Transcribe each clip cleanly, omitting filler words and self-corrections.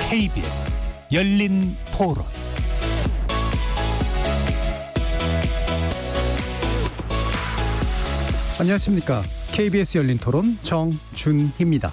KBS 열린 토론. 안녕하십니까. KBS 열린 토론 정준희입니다.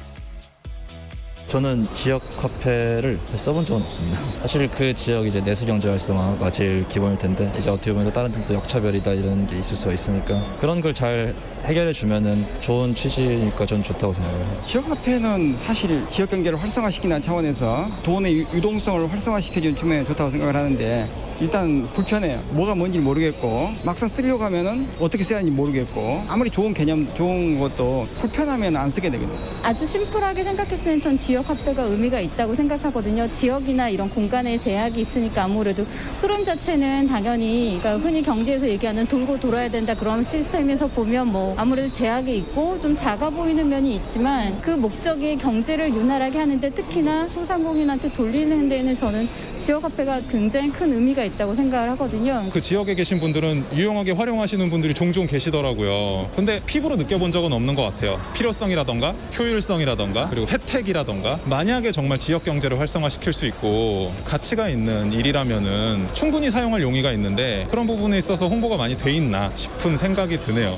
저는 지역 화폐를 써본 적은 없습니다. 사실 그 지역 이제 내수 경제 활성화가 제일 기본일 텐데 이제 어떻게 보면 다른 데도 역차별이다 이런 게 있을 수가 있으니까 그런 걸 잘 해결해 주면은 좋은 취지니까 전 좋다고 생각해요. 지역화폐는 사실 지역 경제를 활성화시키는 차원에서 돈의 유동성을 활성화시켜주는 측면에 좋다고 생각을 하는데 일단 불편해요. 뭐가 뭔지 모르겠고 막상 쓰려고 하면은 어떻게 써야 하는지 모르겠고 아무리 좋은 개념 좋은 것도 불편하면 안 쓰게 되거든요. 아주 심플하게 생각했을 땐 전 지역 화폐가 의미가 있다고 생각하거든요. 지역이나 이런 공간에 제약이 있으니까 아무래도 흐름 자체는 당연히 그러니까 흔히 경제에서 얘기하는 돌고 돌아야 된다 그런 시스템에서 보면 뭐 아무래도 제약이 있고 좀 작아 보이는 면이 있지만 그 목적이 경제를 윤활하게 하는데 특히나 소상공인한테 돌리는 데에는 저는 지역 화폐가 굉장히 큰 의미가 있다고 생각을 하거든요. 그 지역에 계신 분들은 유용하게 활용하시는 분들이 종종 계시더라고요. 근데 피부로 느껴본 적은 없는 것 같아요. 필요성이라던가 효율성이라던가 그리고 혜택이라던가 만약에 정말 지역 경제를 활성화시킬 수 있고 가치가 있는 일이라면은 충분히 사용할 용의가 있는데 그런 부분에 있어서 홍보가 많이 돼 있나 싶은 생각이 드네요.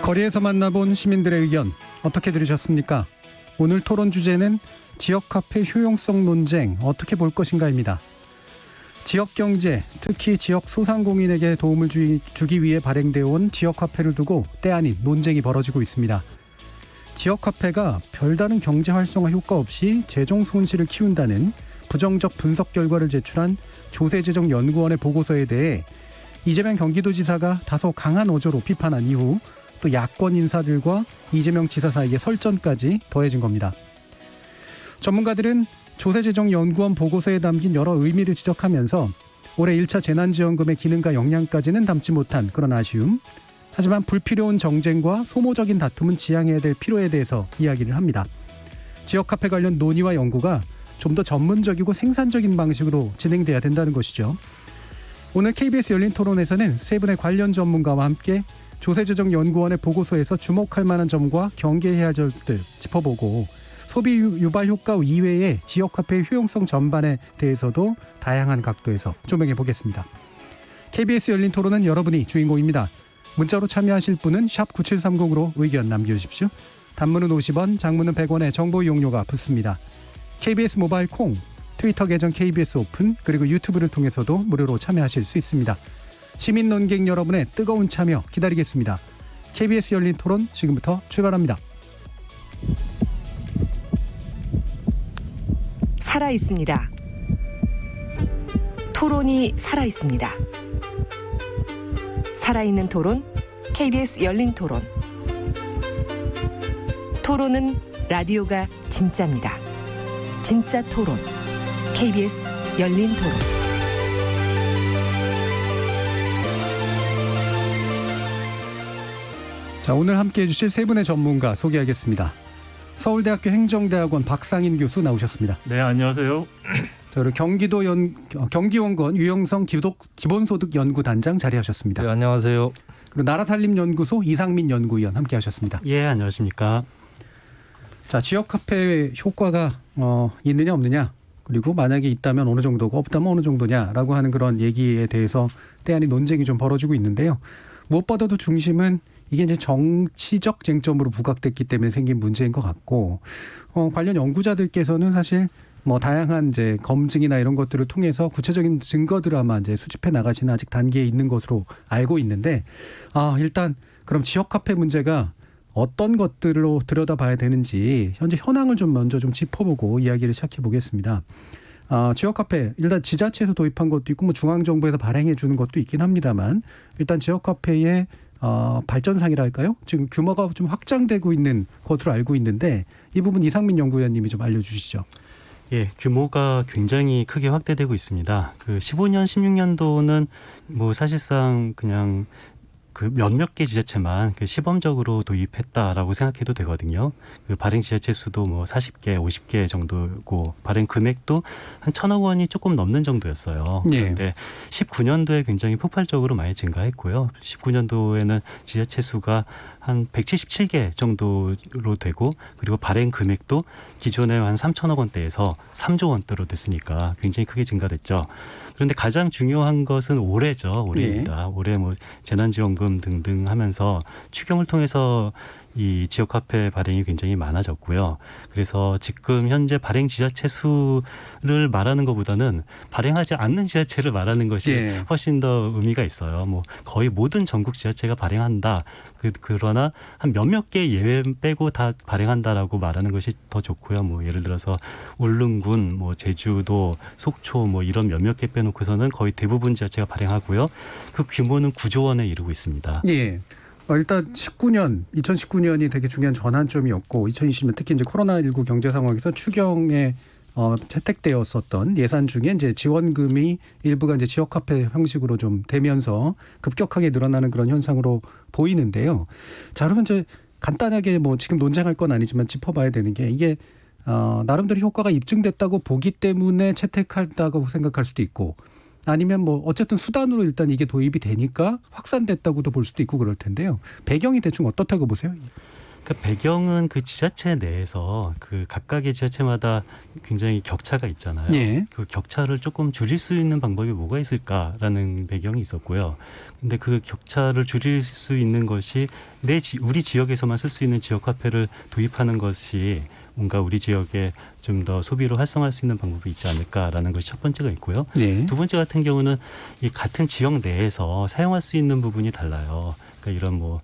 거리에서 만나본 시민들의 의견 어떻게 들으셨습니까? 오늘 토론 주제는 지역화폐 효용성 논쟁 어떻게 볼 것인가입니다. 지역경제, 특히 지역 소상공인에게 도움을 주기 위해 발행되어 온 지역화폐를 두고 때 아닌 논쟁이 벌어지고 있습니다. 지역화폐가 별다른 경제 활성화 효과 없이 재정 손실을 키운다는 부정적 분석 결과를 제출한 조세재정연구원의 보고서에 대해 이재명 경기도지사가 다소 강한 어조로 비판한 이후 또 야권 인사들과 이재명 지사 사이에 설전까지 더해진 겁니다. 전문가들은 조세재정연구원 보고서에 담긴 여러 의미를 지적하면서 올해 1차 재난지원금의 기능과 역량까지는 담지 못한 그런 아쉬움, 하지만 불필요한 정쟁과 소모적인 다툼은 지양해야 될 필요에 대해서 이야기를 합니다. 지역화폐 관련 논의와 연구가 좀 더 전문적이고 생산적인 방식으로 진행돼야 된다는 것이죠. 오늘 KBS 열린 토론에서는 세 분의 관련 전문가와 함께 조세재정연구원의 보고서에서 주목할 만한 점과 경계해야 할 점들 짚어보고 소비 유발 효과 이외의 지역화폐의 효용성 전반에 대해서도 다양한 각도에서 조명해 보겠습니다. KBS 열린 토론은 여러분이 주인공입니다. 문자로 참여하실 분은 샵 9730으로 의견 남겨주십시오. 단문은 50원, 장문은 100원의 정보 이용료가 붙습니다. KBS 모바일 콩, 트위터 계정 KBS 오픈, 그리고 유튜브를 통해서도 무료로 참여하실 수 있습니다. 시민 논객 여러분의 뜨거운 참여 기다리겠습니다. KBS 열린 토론 지금부터 출발합니다. 살아 있습니다. 토론이 살아 있습니다. 살아있는 토론, KBS 열린 토론. 토론은 라디오가 진짜입니다. 진짜 토론, KBS 열린 토론. 자, 오늘 함께해 주실 세 분의 전문가 소개하겠습니다. 서울대학교 행정대학원 박상인 교수 나오셨습니다. 네, 안녕하세요. 그리고 경기원권 유영성 기본소득연구단장 자리하셨습니다. 네, 안녕하세요. 그리고 나라살림연구소 이상민 연구위원 함께하셨습니다. 예, 안녕하십니까. 자, 지역화폐 효과가 있느냐 없느냐, 그리고 만약에 있다면 어느 정도고 없다면 어느 정도냐라고 하는 그런 얘기에 대해서 때 아닌 논쟁이 좀 벌어지고 있는데요. 무엇보다도 중심은 이게 이제 정치적 쟁점으로 부각됐기 때문에 생긴 문제인 것 같고, 관련 연구자들께서는 사실 뭐 다양한 이제 검증이나 이런 것들을 통해서 구체적인 증거들을 아마 이제 수집해 나가시는 아직 단계에 있는 것으로 알고 있는데, 일단 그럼 지역화폐 문제가 어떤 것들로 들여다봐야 되는지 현재 현황을 좀 먼저 좀 짚어보고 이야기를 시작해 보겠습니다. 지역화폐 일단 지자체에서 도입한 것도 있고 뭐 중앙정부에서 발행해 주는 것도 있긴 합니다만, 일단 지역화폐의 발전상이랄까요? 지금 규모가 좀 확장되고 있는 것으로 알고 있는데 이 부분 이상민 연구위원님이 좀 알려주시죠. 예, 규모가 굉장히 크게 확대되고 있습니다. 그 15년, 16년도는 뭐 사실상 그냥 그 몇몇 개 지자체만 그 시범적으로 도입했다라고 생각해도 되거든요. 그 발행 지자체 수도 뭐 40개, 50개 정도고 발행 금액도 한 1,000억 원이 조금 넘는 정도였어요. 그런데 19년도에 굉장히 폭발적으로 많이 증가했고요. 19년도에는 지자체 수가 한 177개 정도로 되고 그리고 발행 금액도 기존에 한 3천억 원대에서 3조 원대로 됐으니까 굉장히 크게 증가됐죠. 그런데 가장 중요한 것은 올해죠. 올해입니다. 올해 뭐 재난지원금 등등 하면서 추경을 통해서 이 지역화폐 발행이 굉장히 많아졌고요. 그래서 지금 현재 발행 지자체 수를 말하는 것보다는 발행하지 않는 지자체를 말하는 것이 예. 훨씬 더 의미가 있어요. 뭐 거의 모든 전국 지자체가 발행한다. 그러나 한 몇몇 개 예외 빼고 다 발행한다라고 말하는 것이 더 좋고요. 뭐 예를 들어서 울릉군, 뭐 제주도, 속초 뭐 이런 몇몇 개 빼놓고서는 거의 대부분 지자체가 발행하고요. 그 규모는 9조 원에 이르고 있습니다. 예. 일단 2019년이 되게 중요한 전환점이었고 2020년 특히 이제 코로나19 경제 상황에서 추경에 채택되었었던 예산 중에 이제 지원금이 일부가 이제 지역화폐 형식으로 좀 되면서 급격하게 늘어나는 그런 현상으로 보이는데요. 자, 그러면 이제 간단하게 뭐 지금 논쟁할 건 아니지만 짚어봐야 되는 게 이게 나름대로 효과가 입증됐다고 보기 때문에 채택한다고 생각할 수도 있고 아니면 뭐 어쨌든 수단으로 일단 이게 도입이 되니까 확산됐다고도 볼 수도 있고 그럴 텐데요. 배경이 대충 어떻다고 보세요? 그 배경은 그 지자체 내에서 그 각각의 지자체마다 굉장히 격차가 있잖아요. 예. 그 격차를 조금 줄일 수 있는 방법이 뭐가 있을까라는 배경이 있었고요. 근데 그 격차를 줄일 수 있는 것이 우리 지역에서만 쓸 수 있는 지역화폐를 도입하는 것이 뭔가 우리 지역에 좀 더 소비를 활성화할 수 있는 방법이 있지 않을까라는 것이 첫 번째가 있고요. 네. 두 번째 같은 경우는 이 같은 지역 내에서 사용할 수 있는 부분이 달라요. 그러니까 이런 뭐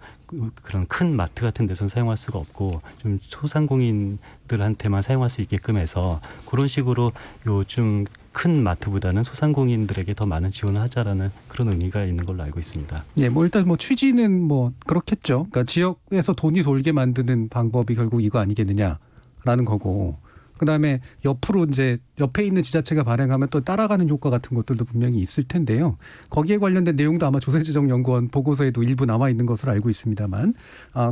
그런 큰 마트 같은 데서는 사용할 수가 없고 좀 소상공인들한테만 사용할 수 있게끔 해서 그런 식으로 요즘 큰 마트보다는 소상공인들에게 더 많은 지원을 하자라는 그런 의미가 있는 걸로 알고 있습니다. 네, 뭐 일단 뭐 취지는 뭐 그렇겠죠. 그러니까 지역에서 돈이 돌게 만드는 방법이 결국 이거 아니겠느냐라는 거고. 그다음에 옆으로 이제 옆에 있는 지자체가 발행하면 또 따라가는 효과 같은 것들도 분명히 있을 텐데요. 거기에 관련된 내용도 아마 조세지정연구원 보고서에도 일부 나와 있는 것으로 알고 있습니다만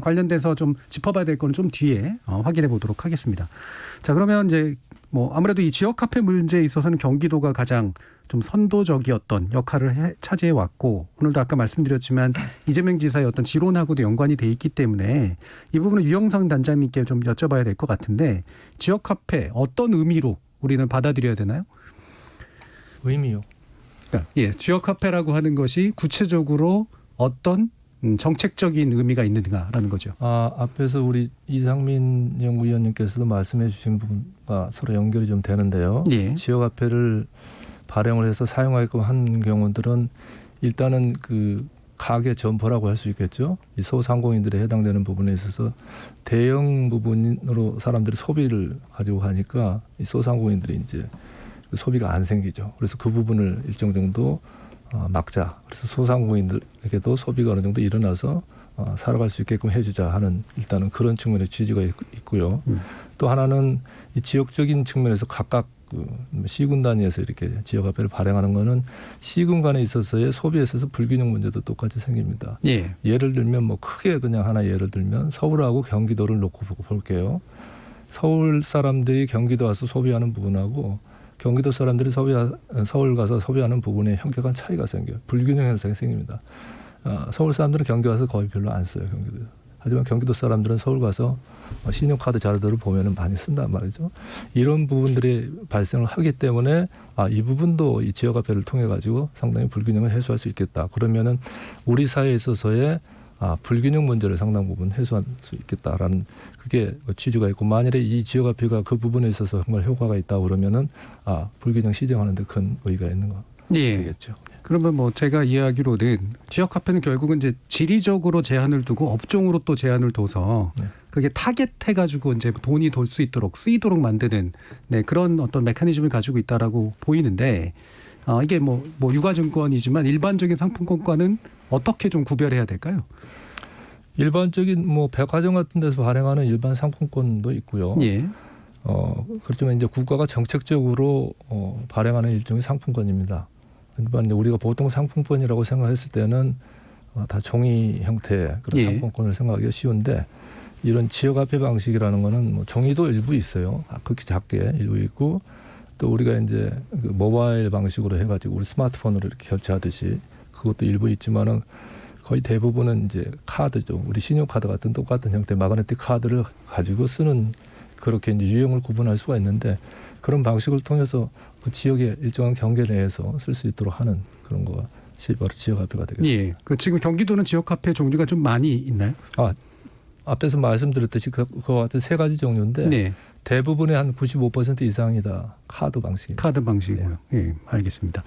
관련돼서 좀 짚어봐야 될 거는 좀 뒤에 확인해 보도록 하겠습니다. 자, 그러면 이제 뭐 아무래도 이 지역화폐 문제에 있어서는 경기도가 가장 좀 선도적이었던 역할을 차지해 왔고 오늘도 아까 말씀드렸지만 이재명 지사의 어떤 지론하고도 연관이 돼 있기 때문에 이 부분은 유영상 단장님께 좀 여쭤봐야 될 것 같은데 지역화폐 어떤 의미로 우리는 받아들여야 되나요? 의미요? 예, 지역화폐라고 하는 것이 구체적으로 어떤 정책적인 의미가 있는가라는 거죠. 앞에서 우리 이상민 연구위원님께서도 말씀해 주신 부분과 서로 연결이 좀 되는데요. 예. 지역화폐를 발행을 해서 사용하게끔 한 경우들은 일단은 그 가계 점포라고 할 수 있겠죠. 이 소상공인들에 해당되는 부분에 있어서 대형 부분으로 사람들이 소비를 가지고 가니까 이 소상공인들이 이제 소비가 안 생기죠. 그래서 그 부분을 일정 정도 막자. 그래서 소상공인들에게도 소비가 어느 정도 일어나서 살아갈 수 있게끔 해주자 하는 일단은 그런 측면의 취지가 있고요. 또 하나는 이 지역적인 측면에서 각각 그 시군 단위에서 이렇게 지역화폐를 발행하는 거는 시군 간에 있어서의 소비에 있어서 불균형 문제도 똑같이 생깁니다. 예. 예를 들면 뭐 크게 그냥 하나 예를 들면 서울하고 경기도를 놓고 볼게요. 서울 사람들이 경기도 와서 소비하는 부분하고 경기도 사람들이 서울 가서 소비하는 부분에 현격한 차이가 생겨요. 불균형 현상이 생깁니다. 서울 사람들은 경기 와서 거의 별로 안 써요. 경기도에서. 하지만 경기도 사람들은 서울 가서 신용카드 자료들을 보면은 많이 쓴단 말이죠. 이런 부분들이 발생을 하기 때문에 이 부분도 이 지역화폐를 통해 가지고 상당히 불균형을 해소할 수 있겠다. 그러면은 우리 사회에 있어서의 불균형 문제를 상당 부분 해소할 수 있겠다라는 그게 취지가 있고 만일에 이 지역화폐가 그 부분에 있어서 정말 효과가 있다 그러면은 불균형 시정하는 데 큰 의의가 있는 거 되겠죠. 그러면 뭐 제가 이해하기로는 지역화폐는 결국은 이제 지리적으로 제한을 두고 업종으로 또 제한을 둬서 그게 타겟해가지고 이제 돈이 돌 수 있도록 쓰이도록 만드는 그런 어떤 메커니즘을 가지고 있다라고 보이는데 이게 뭐 유가증권이지만 일반적인 상품권과는 어떻게 좀 구별해야 될까요? 일반적인 뭐 백화점 같은 데서 발행하는 일반 상품권도 있고요. 예. 그렇지만 이제 국가가 정책적으로 발행하는 일종의 상품권입니다. 그러니까 이제 우리가 보통 상품권이라고 생각했을 때는 다 종이 형태의 그런 상품권을 생각하기가 쉬운데 이런 지역화폐 방식이라는 거는 뭐 종이도 일부 있어요. 극히 작게 일부 있고 또 우리가 이제 그 모바일 방식으로 해가지고 우리 스마트폰으로 이렇게 결제하듯이 그것도 일부 있지만은 거의 대부분은 이제 카드죠. 우리 신용카드 같은 똑같은 형태 마그네틱 카드를 가지고 쓰는 그렇게 이제 유형을 구분할 수가 있는데 그런 방식을 통해서 그 지역의 일정한 경계 내에서 쓸 수 있도록 하는 그런 것이 바로 지역화폐가 되겠습니다. 예. 그 지금 경기도는 지역화폐 종류가 좀 많이 있나요? 앞에서 말씀드렸듯이 그와 같은 세 가지 종류인데 네. 대부분의 한 95% 이상이 다 카드 방식입니다. 카드 방식이고요. 예, 알겠습니다.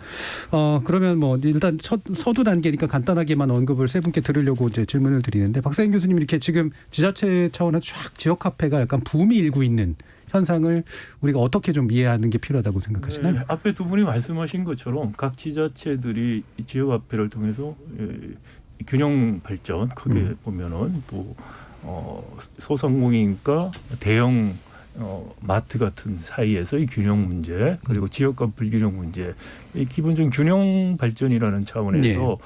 그러면 뭐 일단 서두 단계니까 간단하게만 언급을 세 분께 드리려고 이제 질문을 드리는데 박사인 교수님 이렇게 지금 지자체 차원에서 쫙 지역화폐가 약간 붐이 일고 있는 현상을 우리가 어떻게 좀 이해하는 게 필요하다고 생각하시나요? 네, 앞에 두 분이 말씀하신 것처럼 각 지자체들이 지역화폐를 통해서 균형 발전 크게 보면은 또 소상공인과 대형 마트 같은 사이에서의 균형 문제 그리고 지역 간 불균형 문제 이 기본적인 균형 발전이라는 차원에서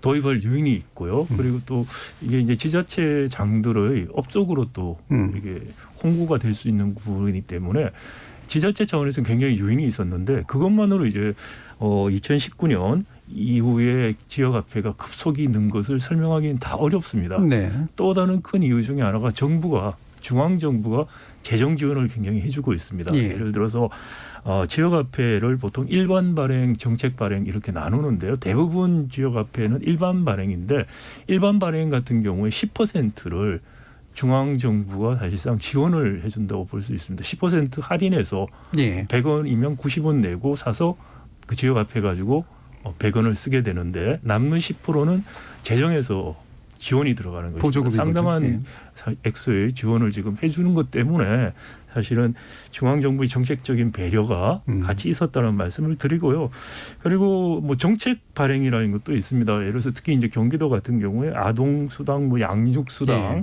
도입할 요인이 있고요. 그리고 또 이게 이제 지자체장들의 업적으로 또 이게 홍보가 될 수 있는 부분이기 때문에 지자체 차원에서는 굉장히 요인이 있었는데 그것만으로 이제 2019년 이후에 지역화폐가 급속히 는 것을 설명하기는 다 어렵습니다. 네. 또 다른 큰 이유 중에 하나가 중앙정부가 재정 지원을 굉장히 해주고 있습니다. 예. 예를 들어서 지역화폐를 보통 일반 발행, 정책 발행 이렇게 나누는데요. 대부분 지역화폐는 일반 발행인데 일반 발행 같은 경우에 10%를 중앙정부가 사실상 지원을 해준다고 볼 수 있습니다. 10% 할인해서 예. 100원이면 90원 내고 사서 그 지역화폐 가지고 100원을 쓰게 되는데 남는 10%는 재정에서 지원이 들어가는 것입니다. 보조금이 상당한 액수의 지원을 지금 해주는 것 때문에 사실은 중앙정부의 정책적인 배려가 같이 있었다는 말씀을 드리고요. 그리고 뭐 정책 발행이라는 것도 있습니다. 예를 들어서 특히 이제 경기도 같은 경우에 아동수당, 뭐 양육수당,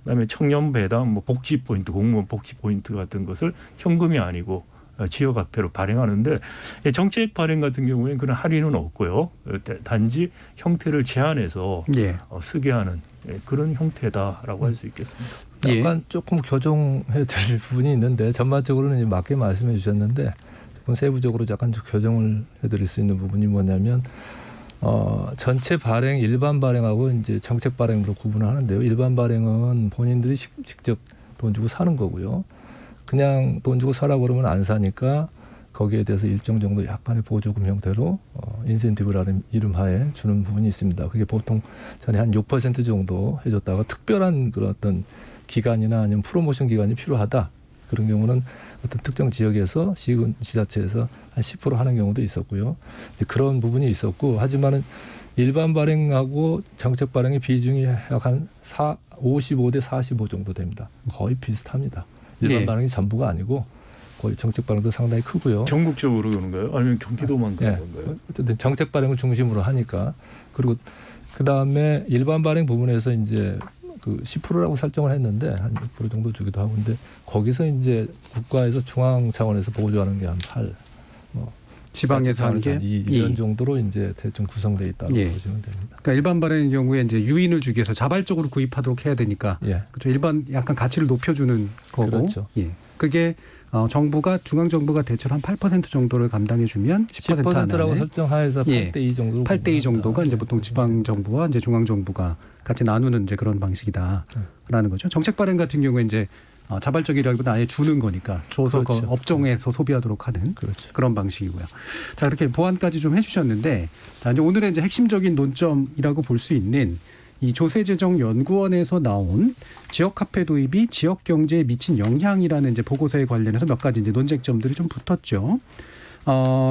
그다음에 청년 배당, 뭐 복지 포인트, 공무원 복지 포인트 같은 것을 현금이 아니고 지역화폐로 발행하는데 정책 발행 같은 경우에는 그런 할인은 없고요. 단지 형태를 제한해서 쓰게 하는 그런 형태다라고 할 수 있겠습니다. 약간 조금 교정해야 될 부분이 있는데 전반적으로는 이제 맞게 말씀해 주셨는데 조금 세부적으로 약간 좀 교정을 해드릴 수 있는 부분이 뭐냐면 전체 발행, 일반 발행하고 이제 정책 발행으로 구분을 하는데요. 일반 발행은 본인들이 직접 돈 주고 사는 거고요. 그냥 돈 주고 사라고 그러면 안 사니까 거기에 대해서 일정 정도 약간의 보조금 형태로 인센티브라는 이름하에 주는 부분이 있습니다. 그게 보통 전에 한 6% 정도 해줬다가 특별한 그런 어떤 기간이나 아니면 프로모션 기간이 필요하다. 그런 경우는 어떤 특정 지역에서 지자체에서 한 10% 하는 경우도 있었고요. 그런 부분이 있었고 하지만은 일반 발행하고 정책 발행의 비중이 약 한 55대 45 정도 됩니다. 거의 비슷합니다. 일반 발행이 전부가 아니고 거의 정책 발행도 상당히 크고요. 전국적으로 그런가요? 아니면 경기도만 그런 건가요? 어쨌든 정책 발행을 중심으로 하니까 그리고 그 다음에 일반 발행 부분에서 이제 그 10%라고 설정을 했는데 한 6% 정도 주기도 하고 근데 거기서 이제 국가에서 중앙 차원에서 보조하는 게 한 8, 지방에서 한 게 2 이런 정도로 이제 대충 구성되어 있다고 보시면 됩니다. 그러니까 일반 발행의 경우에 이제 유인을 주기 위해서 자발적으로 구입하도록 해야 되니까 그렇죠. 일반 약간 가치를 높여주는 거고, 그렇죠. 그게 정부가 중앙 정부가 대체로 한 8% 정도를 감당해 주면 10%라고 설정하에서 8대2 정도로 8대2 정도가 이제 보통 지방 정부와 이제 중앙 정부가 같이 나누는 이제 그런 방식이다라는 거죠. 정책 발행 같은 경우에 이제 자발적이라기보다 아예 주는 거니까 줘서 그렇죠. 업종에서 소비하도록 하는 그런 방식이고요. 자, 이렇게 보완까지 좀 해주셨는데, 자, 이제 오늘의 이제 핵심적인 논점이라고 볼 수 있는 이 조세재정연구원에서 나온 지역화폐 도입이 지역 경제에 미친 영향이라는 이제 보고서에 관련해서 몇 가지 이제 논쟁점들이 좀 붙었죠.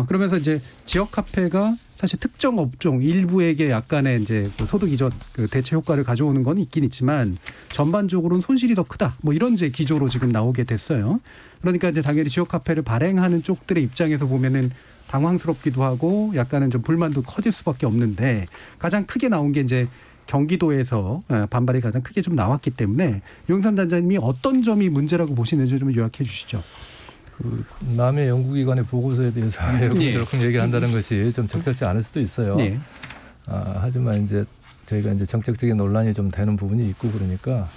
그러면서 이제 지역화폐가 사실 특정 업종 일부에게 약간의 이제 소득 이전 그 대체 효과를 가져오는 건 있긴 있지만 전반적으로는 손실이 더 크다. 뭐 이런 이제 기조로 지금 나오게 됐어요. 그러니까 이제 당연히 지역화폐를 발행하는 쪽들의 입장에서 보면은 당황스럽기도 하고 약간은 좀 불만도 커질 수밖에 없는데 가장 크게 나온 게 이제 경기도에서 반발이 가장 크게 좀 나왔기 때문에 유영선 단장님이 어떤 점이 문제라고 보시는지 좀 요약해 주시죠. 그 남의 연구기관의 보고서에 대해서 이렇게 저렇게 얘기한다는 것이 좀 적절치 않을 수도 있어요. 하지만 이제 저희가 이제 정책적인 논란이 좀 되는 부분이 있고 그러니까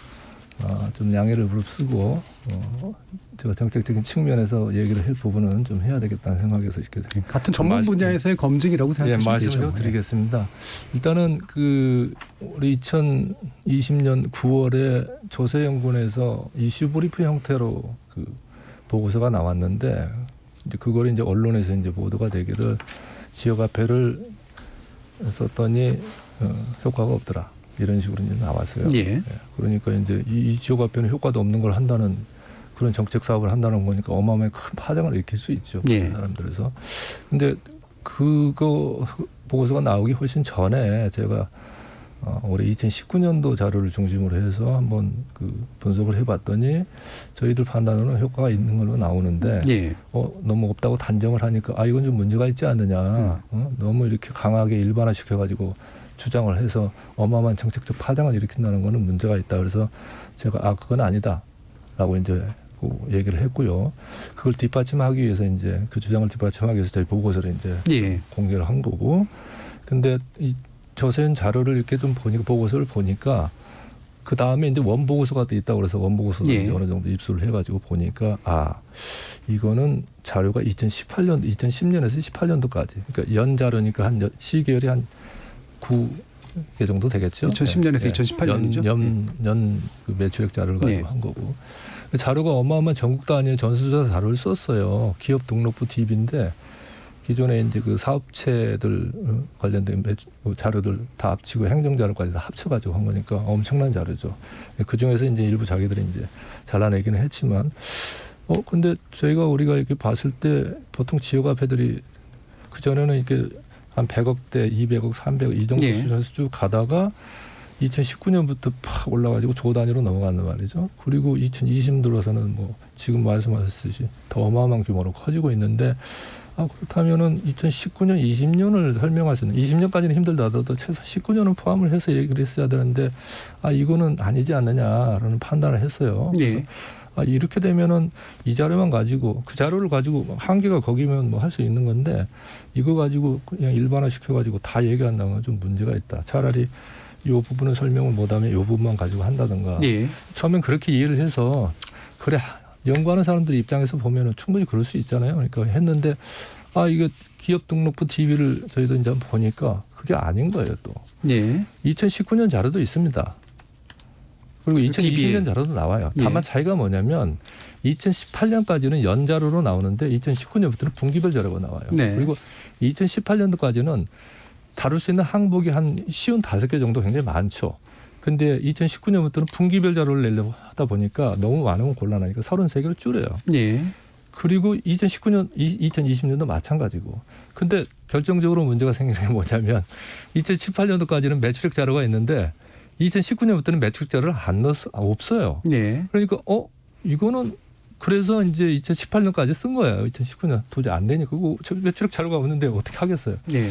좀 양해를 무릅쓰고 제가 정책적인 측면에서 얘기를 할 부분은 좀 해야 되겠다는 생각에서 이렇게 같은 전문 분야에서의 검증이라고 생각하시면 말씀을 되죠. 드리겠습니다. 일단은 우리 2020년 9월에 조세연구원에서 이슈 브리프 형태로 보고서가 나왔는데 이제 그걸 이제 언론에서 이제 보도가 되기를 지역화폐를 썼더니 효과가 없더라. 이런 식으로 이제 나왔어요. 예. 그러니까 이제 이 지역화폐는 효과도 없는 걸 한다는 그런 정책 사업을 한다는 거니까 어마어마하게 큰 파장을 일으킬 수 있죠. 예. 사람들에서. 근데 그거 보고서가 나오기 훨씬 전에 제가 올해 2019년도 자료를 중심으로 해서 한번 분석을 해봤더니 저희들 판단으로는 효과가 있는 걸로 나오는데 예. 너무 없다고 단정을 하니까 이건 좀 문제가 있지 않느냐. 너무 이렇게 강하게 일반화시켜가지고 주장을 해서 어마어마한 정책적 파장을 일으킨다는 거는 문제가 있다. 그래서 제가 그건 아니다라고 이제 얘기를 했고요. 그걸 뒷받침하기 위해서 이제 그 주장을 뒷받침하기 위해서 저희 보고서를 이제 예. 공개를 한 거고. 근데 이 조세현 자료를 이렇게 좀 보니까 보고서를 보니까 그 다음에 이제 원보고서가 또 있다고 그래서 원보고서도 예. 이제 어느 정도 입수를 해가지고 보니까 이거는 자료가 2010년에서 18년도까지 그러니까 연 자료니까 한 시계열이 한 9개 정도 되겠죠. 2010년에서 2018년이죠. 연 매출액 자료를 가지고 네. 한 거고. 자료가 어마어마한 전국 단위의 전수조사 자료를 썼어요. 기업 등록부 DB인데 기존에 이제 사업체들 관련된 자료들 다 합치고 행정자료까지 다 합쳐가지고 한 거니까 엄청난 자료죠. 그 중에서 이제 일부 자기들이 이제 잘라내기는 했지만, 근데 우리가 이렇게 봤을 때 보통 지역화폐들이 그 전에는 이렇게 한 100억대, 200억, 300억 이 정도 예. 수준에서 쭉 가다가 2019년부터 팍 올라가지고 조 단위로 넘어간단 말이죠. 그리고 2020년 들어서는 지금 말씀하셨듯이 더 어마어마한 규모로 커지고 있는데 그렇다면은 2019년, 20년을 설명할 수 있는 20년까지는 힘들다더라도 최소 19년은 포함을 해서 얘기를 했어야 되는데 이거는 아니지 않느냐라는 판단을 했어요. 그래서 예. 이렇게 되면은 이 자료만 가지고 그 자료를 가지고 한계가 거기면 할 수 있는 건데 이거 가지고 그냥 일반화 시켜가지고 다 얘기한다는 건 좀 문제가 있다. 차라리 이 부분은 설명을 못하면 이 부분만 가지고 한다든가. 예. 처음엔 그렇게 이해를 해서 그래 연구하는 사람들 입장에서 보면은 충분히 그럴 수 있잖아요. 그러니까 했는데 이게 기업 등록부 DB를 저희도 이제 한번 보니까 그게 아닌 거예요. 또 예. 2019년 자료도 있습니다. 그리고 2020년 자료도 나와요. 다만 차이가 뭐냐면 2018년까지는 연자료로 나오는데 2019년부터는 분기별 자료가 나와요. 네. 그리고 2018년도까지는 다룰 수 있는 항목이 한 55개 정도 굉장히 많죠. 근데 2019년부터는 분기별 자료를 내려고 하다 보니까 너무 많으면 곤란하니까 33개로 줄여요. 예. 그리고 2020년도 마찬가지고. 근데 결정적으로 문제가 생기는 게 뭐냐면 2018년도까지는 매출액 자료가 있는데 2019년부터는 매출액 자료를 없어요. 예. 그러니까 이거는 그래서 이제 2018년까지 쓴 거예요. 2019년 도저히 안 되니까 그거 매출액 자료가 없는데 어떻게 하겠어요. 예.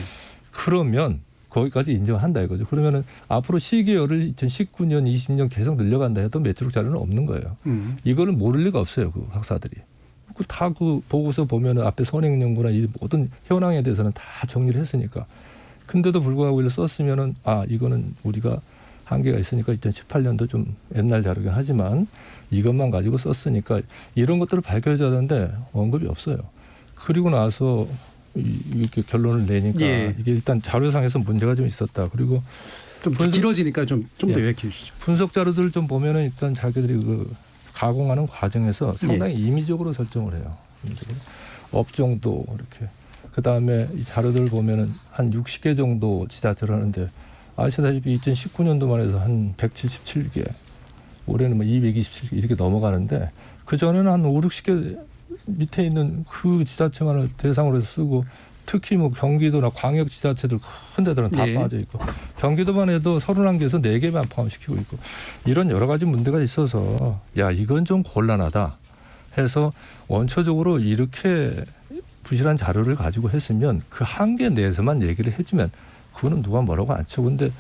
그러면 거기까지 인정한다 이거죠. 그러면은 앞으로 시계열을 2019년, 20년 계속 늘려간다 해도 매출액 자료는 없는 거예요. 이거는 모를 리가 없어요. 그 학사들이. 다 보고서 보면은 앞에 선행연구나 이 모든 현황에 대해서는 다 정리를 했으니까. 근데도 불구하고 이걸 썼으면은 이거는 우리가 한계가 있으니까 2018년도 좀 옛날 자료긴 하지만 이것만 가지고 썼으니까 이런 것들을 밝혀줘야 되는데 언급이 없어요. 그리고 나서 이렇게 결론을 내니까 이게 일단 자료상에서 문제가 좀 있었다. 그리고 좀 길어지니까 좀 더 요약해 주시죠. 분석 자료들 좀 보면은 일단 자기들이 가공하는 과정에서 상당히 임의적으로 설정을 해요. 업종도 이렇게. 그 다음에 이 자료들 보면은 한 60개 정도 지자체를 하는데 아시다시피 2019년도만 해서 한 177개, 올해는 227개 이렇게 넘어가는데 그 전에는 한 5, 60개 밑에 있는 그 지자체만을 대상으로 해서 쓰고 특히 경기도나 광역 지자체들 큰 데들은 다 빠져 있고 경기도만 해도 31개에서 4개만 포함시키고 있고 이런 여러 가지 문제가 있어서 이건 좀 곤란하다 해서 원초적으로 이렇게 부실한 자료를 가지고 했으면 그 한계 내에서만 얘기를 해주면 그거는 누가 뭐라고 안 쳐. 근데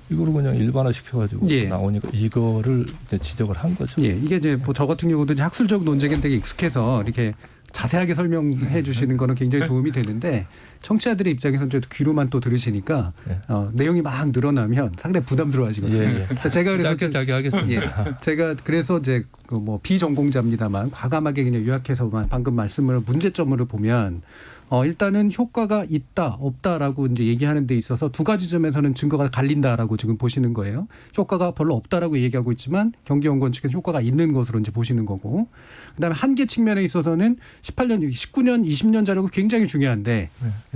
이거를 그냥 일반화 시켜가지고 나오니까 이거를 이제 지적을 한 거죠. 이게 이제 저 같은 경우도 학술적 논쟁에 되게 익숙해서 이렇게 자세하게 설명해 주시는 거는 굉장히 도움이 되는데 청취자들의 입장에서는 좀 귀로만 또 들으시니까 네. 내용이 막 늘어나면 상당히 부담스러워하시거든요. 예, 예. 제가 그래서 짧게 하겠습니다. 제가 그래서 이제 그 뭐 비전공자입니다만 과감하게 그냥 요약해서만 방금 말씀을 문제점으로 보면 일단은 효과가 있다 없다라고 이제 얘기하는 데 있어서 두 가지 점에서는 증거가 갈린다라고 지금 보시는 거예요. 효과가 별로 없다라고 얘기하고 있지만 경기연구원 측은 효과가 있는 것으로 이제 보시는 거고, 그다음에 한계 측면에 있어서는 18년, 19년, 20년 자료가 굉장히 중요한데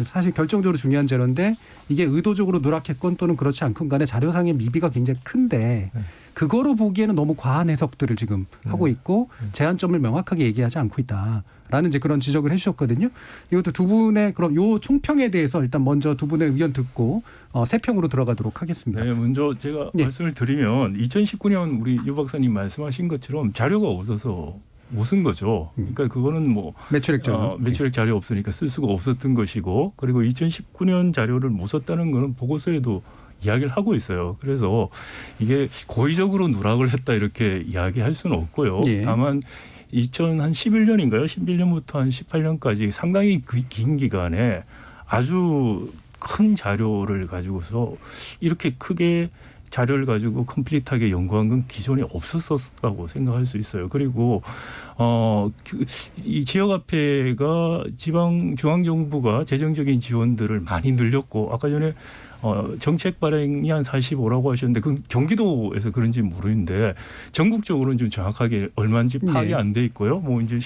사실 결정적으로 중요한 자료인데 이게 의도적으로 누락했건 또는 그렇지 않건 간에 자료상의 미비가 굉장히 큰데 그거로 보기에는 너무 과한 해석들을 지금 하고 있고 제한점을 명확하게 얘기하지 않고 있다라는 이제 그런 지적을 해주셨거든요. 이것도 두 분의 그럼 요 총평에 대해서 일단 먼저 두 분의 의견 듣고 세평으로 들어가도록 하겠습니다. 네, 먼저 제가 예. 말씀을 드리면 2019년 우리 유 박사님 말씀하신 것처럼 자료가 없어서 못 쓴 거죠. 그러니까 그거는 뭐 매출액 자료. 매출액 자료 없으니까 쓸 수가 없었던 것이고, 그리고 2019년 자료를 못 썼다는 거는 보고서에도 이야기를 하고 있어요. 그래서 이게 고의적으로 누락을 했다 이렇게 이야기할 수는 없고요. 예. 다만 2011년인가요? 11년부터 한 18년까지 상당히 긴 기간에 아주 큰 자료를 가지고서 이렇게 크게 자료를 가지고 컴플리트하게 연구한 건 기존에 없었다고 생각할 수 있어요. 그리고 이 지역화폐가 중앙정부가 재정적인 지원들을 많이 늘렸고, 아까 전에 정책 발행이 한 45라고 하셨는데 그건 경기도에서 그런지 모르는데 전국적으로는 좀 정확하게 얼마인지 파악이 안 돼 있고요. 뭐 이제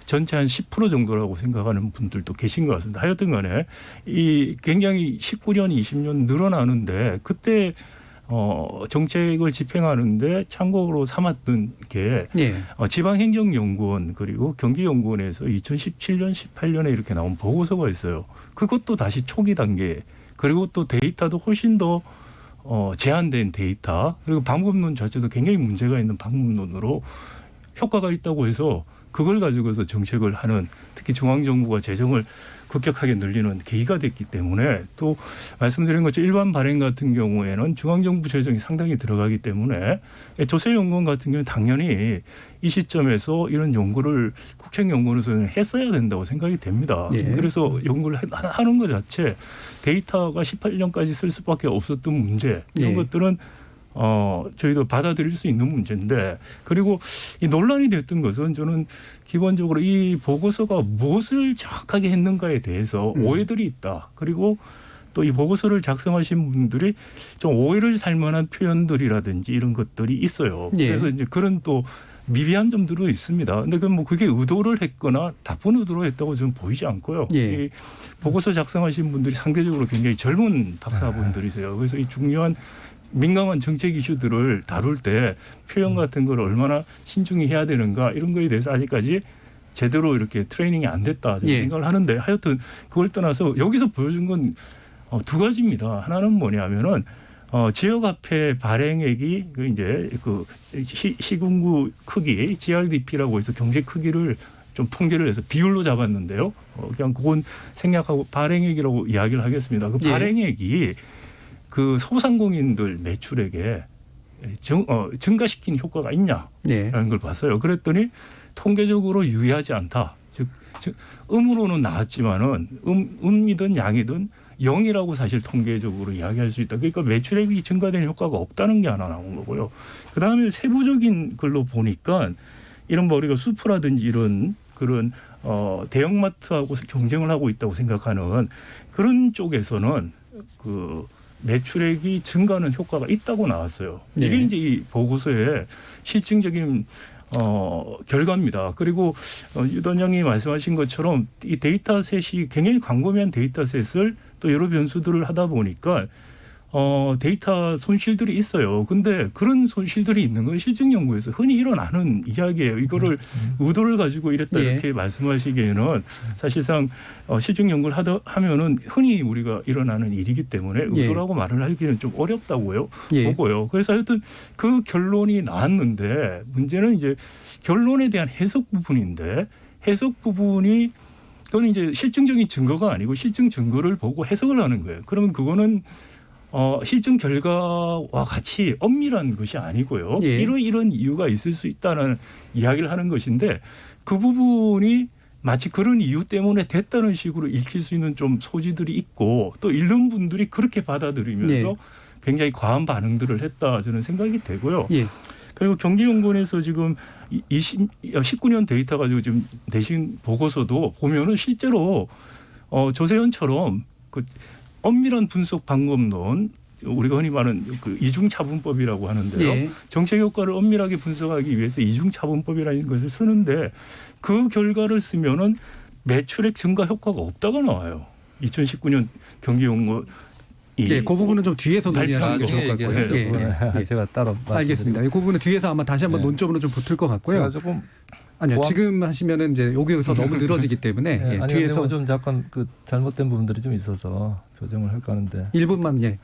전체 한 10% 정도라고 생각하는 분들도 계신 것 같습니다. 하여튼 간에 이 굉장히 19년, 20년 늘어나는데 그때 정책을 집행하는데 참고로 삼았던 게 지방행정연구원 그리고 경기연구원에서 2017년, 18년에 이렇게 나온 보고서가 있어요. 그것도 다시 초기 단계, 그리고 또 데이터도 훨씬 더 제한된 데이터, 그리고 방법론 자체도 굉장히 문제가 있는 방법론으로 효과가 있다고 해서 그걸 가지고서 정책을 하는, 특히 중앙정부가 재정을 급격하게 늘리는 계기가 됐기 때문에, 또 말씀드린 것처럼 일반 발행 같은 경우에는 중앙정부 재정이 상당히 들어가기 때문에 조세연구원 같은 경우는 당연히 이 시점에서 이런 연구를 국책연구원에서는 했어야 된다고 생각이 됩니다. 예. 그래서 연구를 하는 것 자체, 데이터가 18년까지 쓸 수밖에 없었던 문제, 이런 것들은 저희도 받아들일 수 있는 문제인데, 그리고 이 논란이 됐던 것은 저는 기본적으로 이 보고서가 무엇을 정확하게 했는가에 대해서 오해들이 있다. 그리고 또 이 보고서를 작성하신 분들이 좀 오해를 살 만한 표현들이라든지 이런 것들이 있어요. 그래서 이제 그런 또 미비한 점들도 있습니다. 근데 그게 의도를 했거나 나쁜 의도로 했다고 저는 보이지 않고요. 이 보고서 작성하신 분들이 상대적으로 굉장히 젊은 박사분들이세요. 그래서 이 중요한 민감한 정책 이슈들을 다룰 때 표현 같은 걸 얼마나 신중히 해야 되는가, 이런 거에 대해서 아직까지 제대로 이렇게 트레이닝이 안 됐다 저는 생각을 하는데, 하여튼 그걸 떠나서 여기서 보여준 건 두 가지입니다. 하나는 뭐냐면은 지역화폐 발행액이 이제 그 시군구 크기 GRDP라고 해서 경제 크기를 좀 통계를 해서 비율로 잡았는데요. 그냥 그건 생략하고 발행액이라고 이야기를 하겠습니다. 그 발행액이 그 소상공인들 매출액에 증가시키는 효과가 있냐라는 걸 봤어요. 그랬더니 통계적으로 유의하지 않다. 즉 음으로는 나왔지만은 음이든 양이든 0이라고 사실 통계적으로 이야기할 수 있다. 그러니까 매출액이 증가되는 효과가 없다는 게 하나 나온 거고요. 그다음에 세부적인 걸로 보니까 이런 우리가 수프라든지 이런 그런 대형마트하고 경쟁을 하고 있다고 생각하는 그런 쪽에서는 그 매출액이 증가하는 효과가 있다고 나왔어요. 이게 이제 이 보고서의 실증적인 결과입니다. 그리고 유단장님이 말씀하신 것처럼 이 데이터셋이 굉장히 광범위한 데이터셋을 또 여러 변수들을 하다 보니까 데이터 손실들이 있어요. 근데 그런 손실들이 있는 건 실증 연구에서 흔히 일어나는 이야기예요. 이거를 의도를 가지고 이랬다 이렇게 말씀하시기에는 사실상 실증 연구를 하면은 흔히 우리가 일어나는 일이기 때문에 의도라고 말을 하기는 좀 어렵다고요. 보고요. 그래서 하여튼 그 결론이 나왔는데, 문제는 이제 결론에 대한 해석 부분인데, 해석 부분이 그건 이제 실증적인 증거가 아니고 실증 증거를 보고 해석을 하는 거예요. 그러면 그거는 실증 결과와 같이 엄밀한 것이 아니고요. 이런 이유가 있을 수 있다는 이야기를 하는 것인데, 그 부분이 마치 그런 이유 때문에 됐다는 식으로 읽힐 수 있는 좀 소지들이 있고 또 읽는 분들이 그렇게 받아들이면서 예. 굉장히 과한 반응들을 했다 저는 생각이 되고요. 예. 그리고 경기연구원에서 지금 19년 데이터 가지고 지금 내신 보고서도 보면은 실제로 조세현처럼 그 엄밀한 분석 방법론 우리가 흔히 말하는 그 이중차분법이라고 하는데요. 예. 정책 효과를 엄밀하게 분석하기 위해서 이중차분법이라는 것을 쓰는데 그 결과를 쓰면은 매출액 증가 효과가 없다가 나와요. 2019년 경기연구원 예, 그 부분은 좀 뒤에서 논의하시는 게 좋을 것 같고요. 예. 제가 따로 알겠습니다. 이 부분은 뒤에서 아마 다시 한번 예. 논점으로 좀 붙을 것 같고요. 제가 조금 아니요, 보완- 지금 하시면은 이제 여기서 너무 늘어지기 때문에 예, 예, 아니 뒤에서 근데 좀 약간 그 잘못된 부분들이 좀 있어서 교정을 할까 하는데 1분만 예.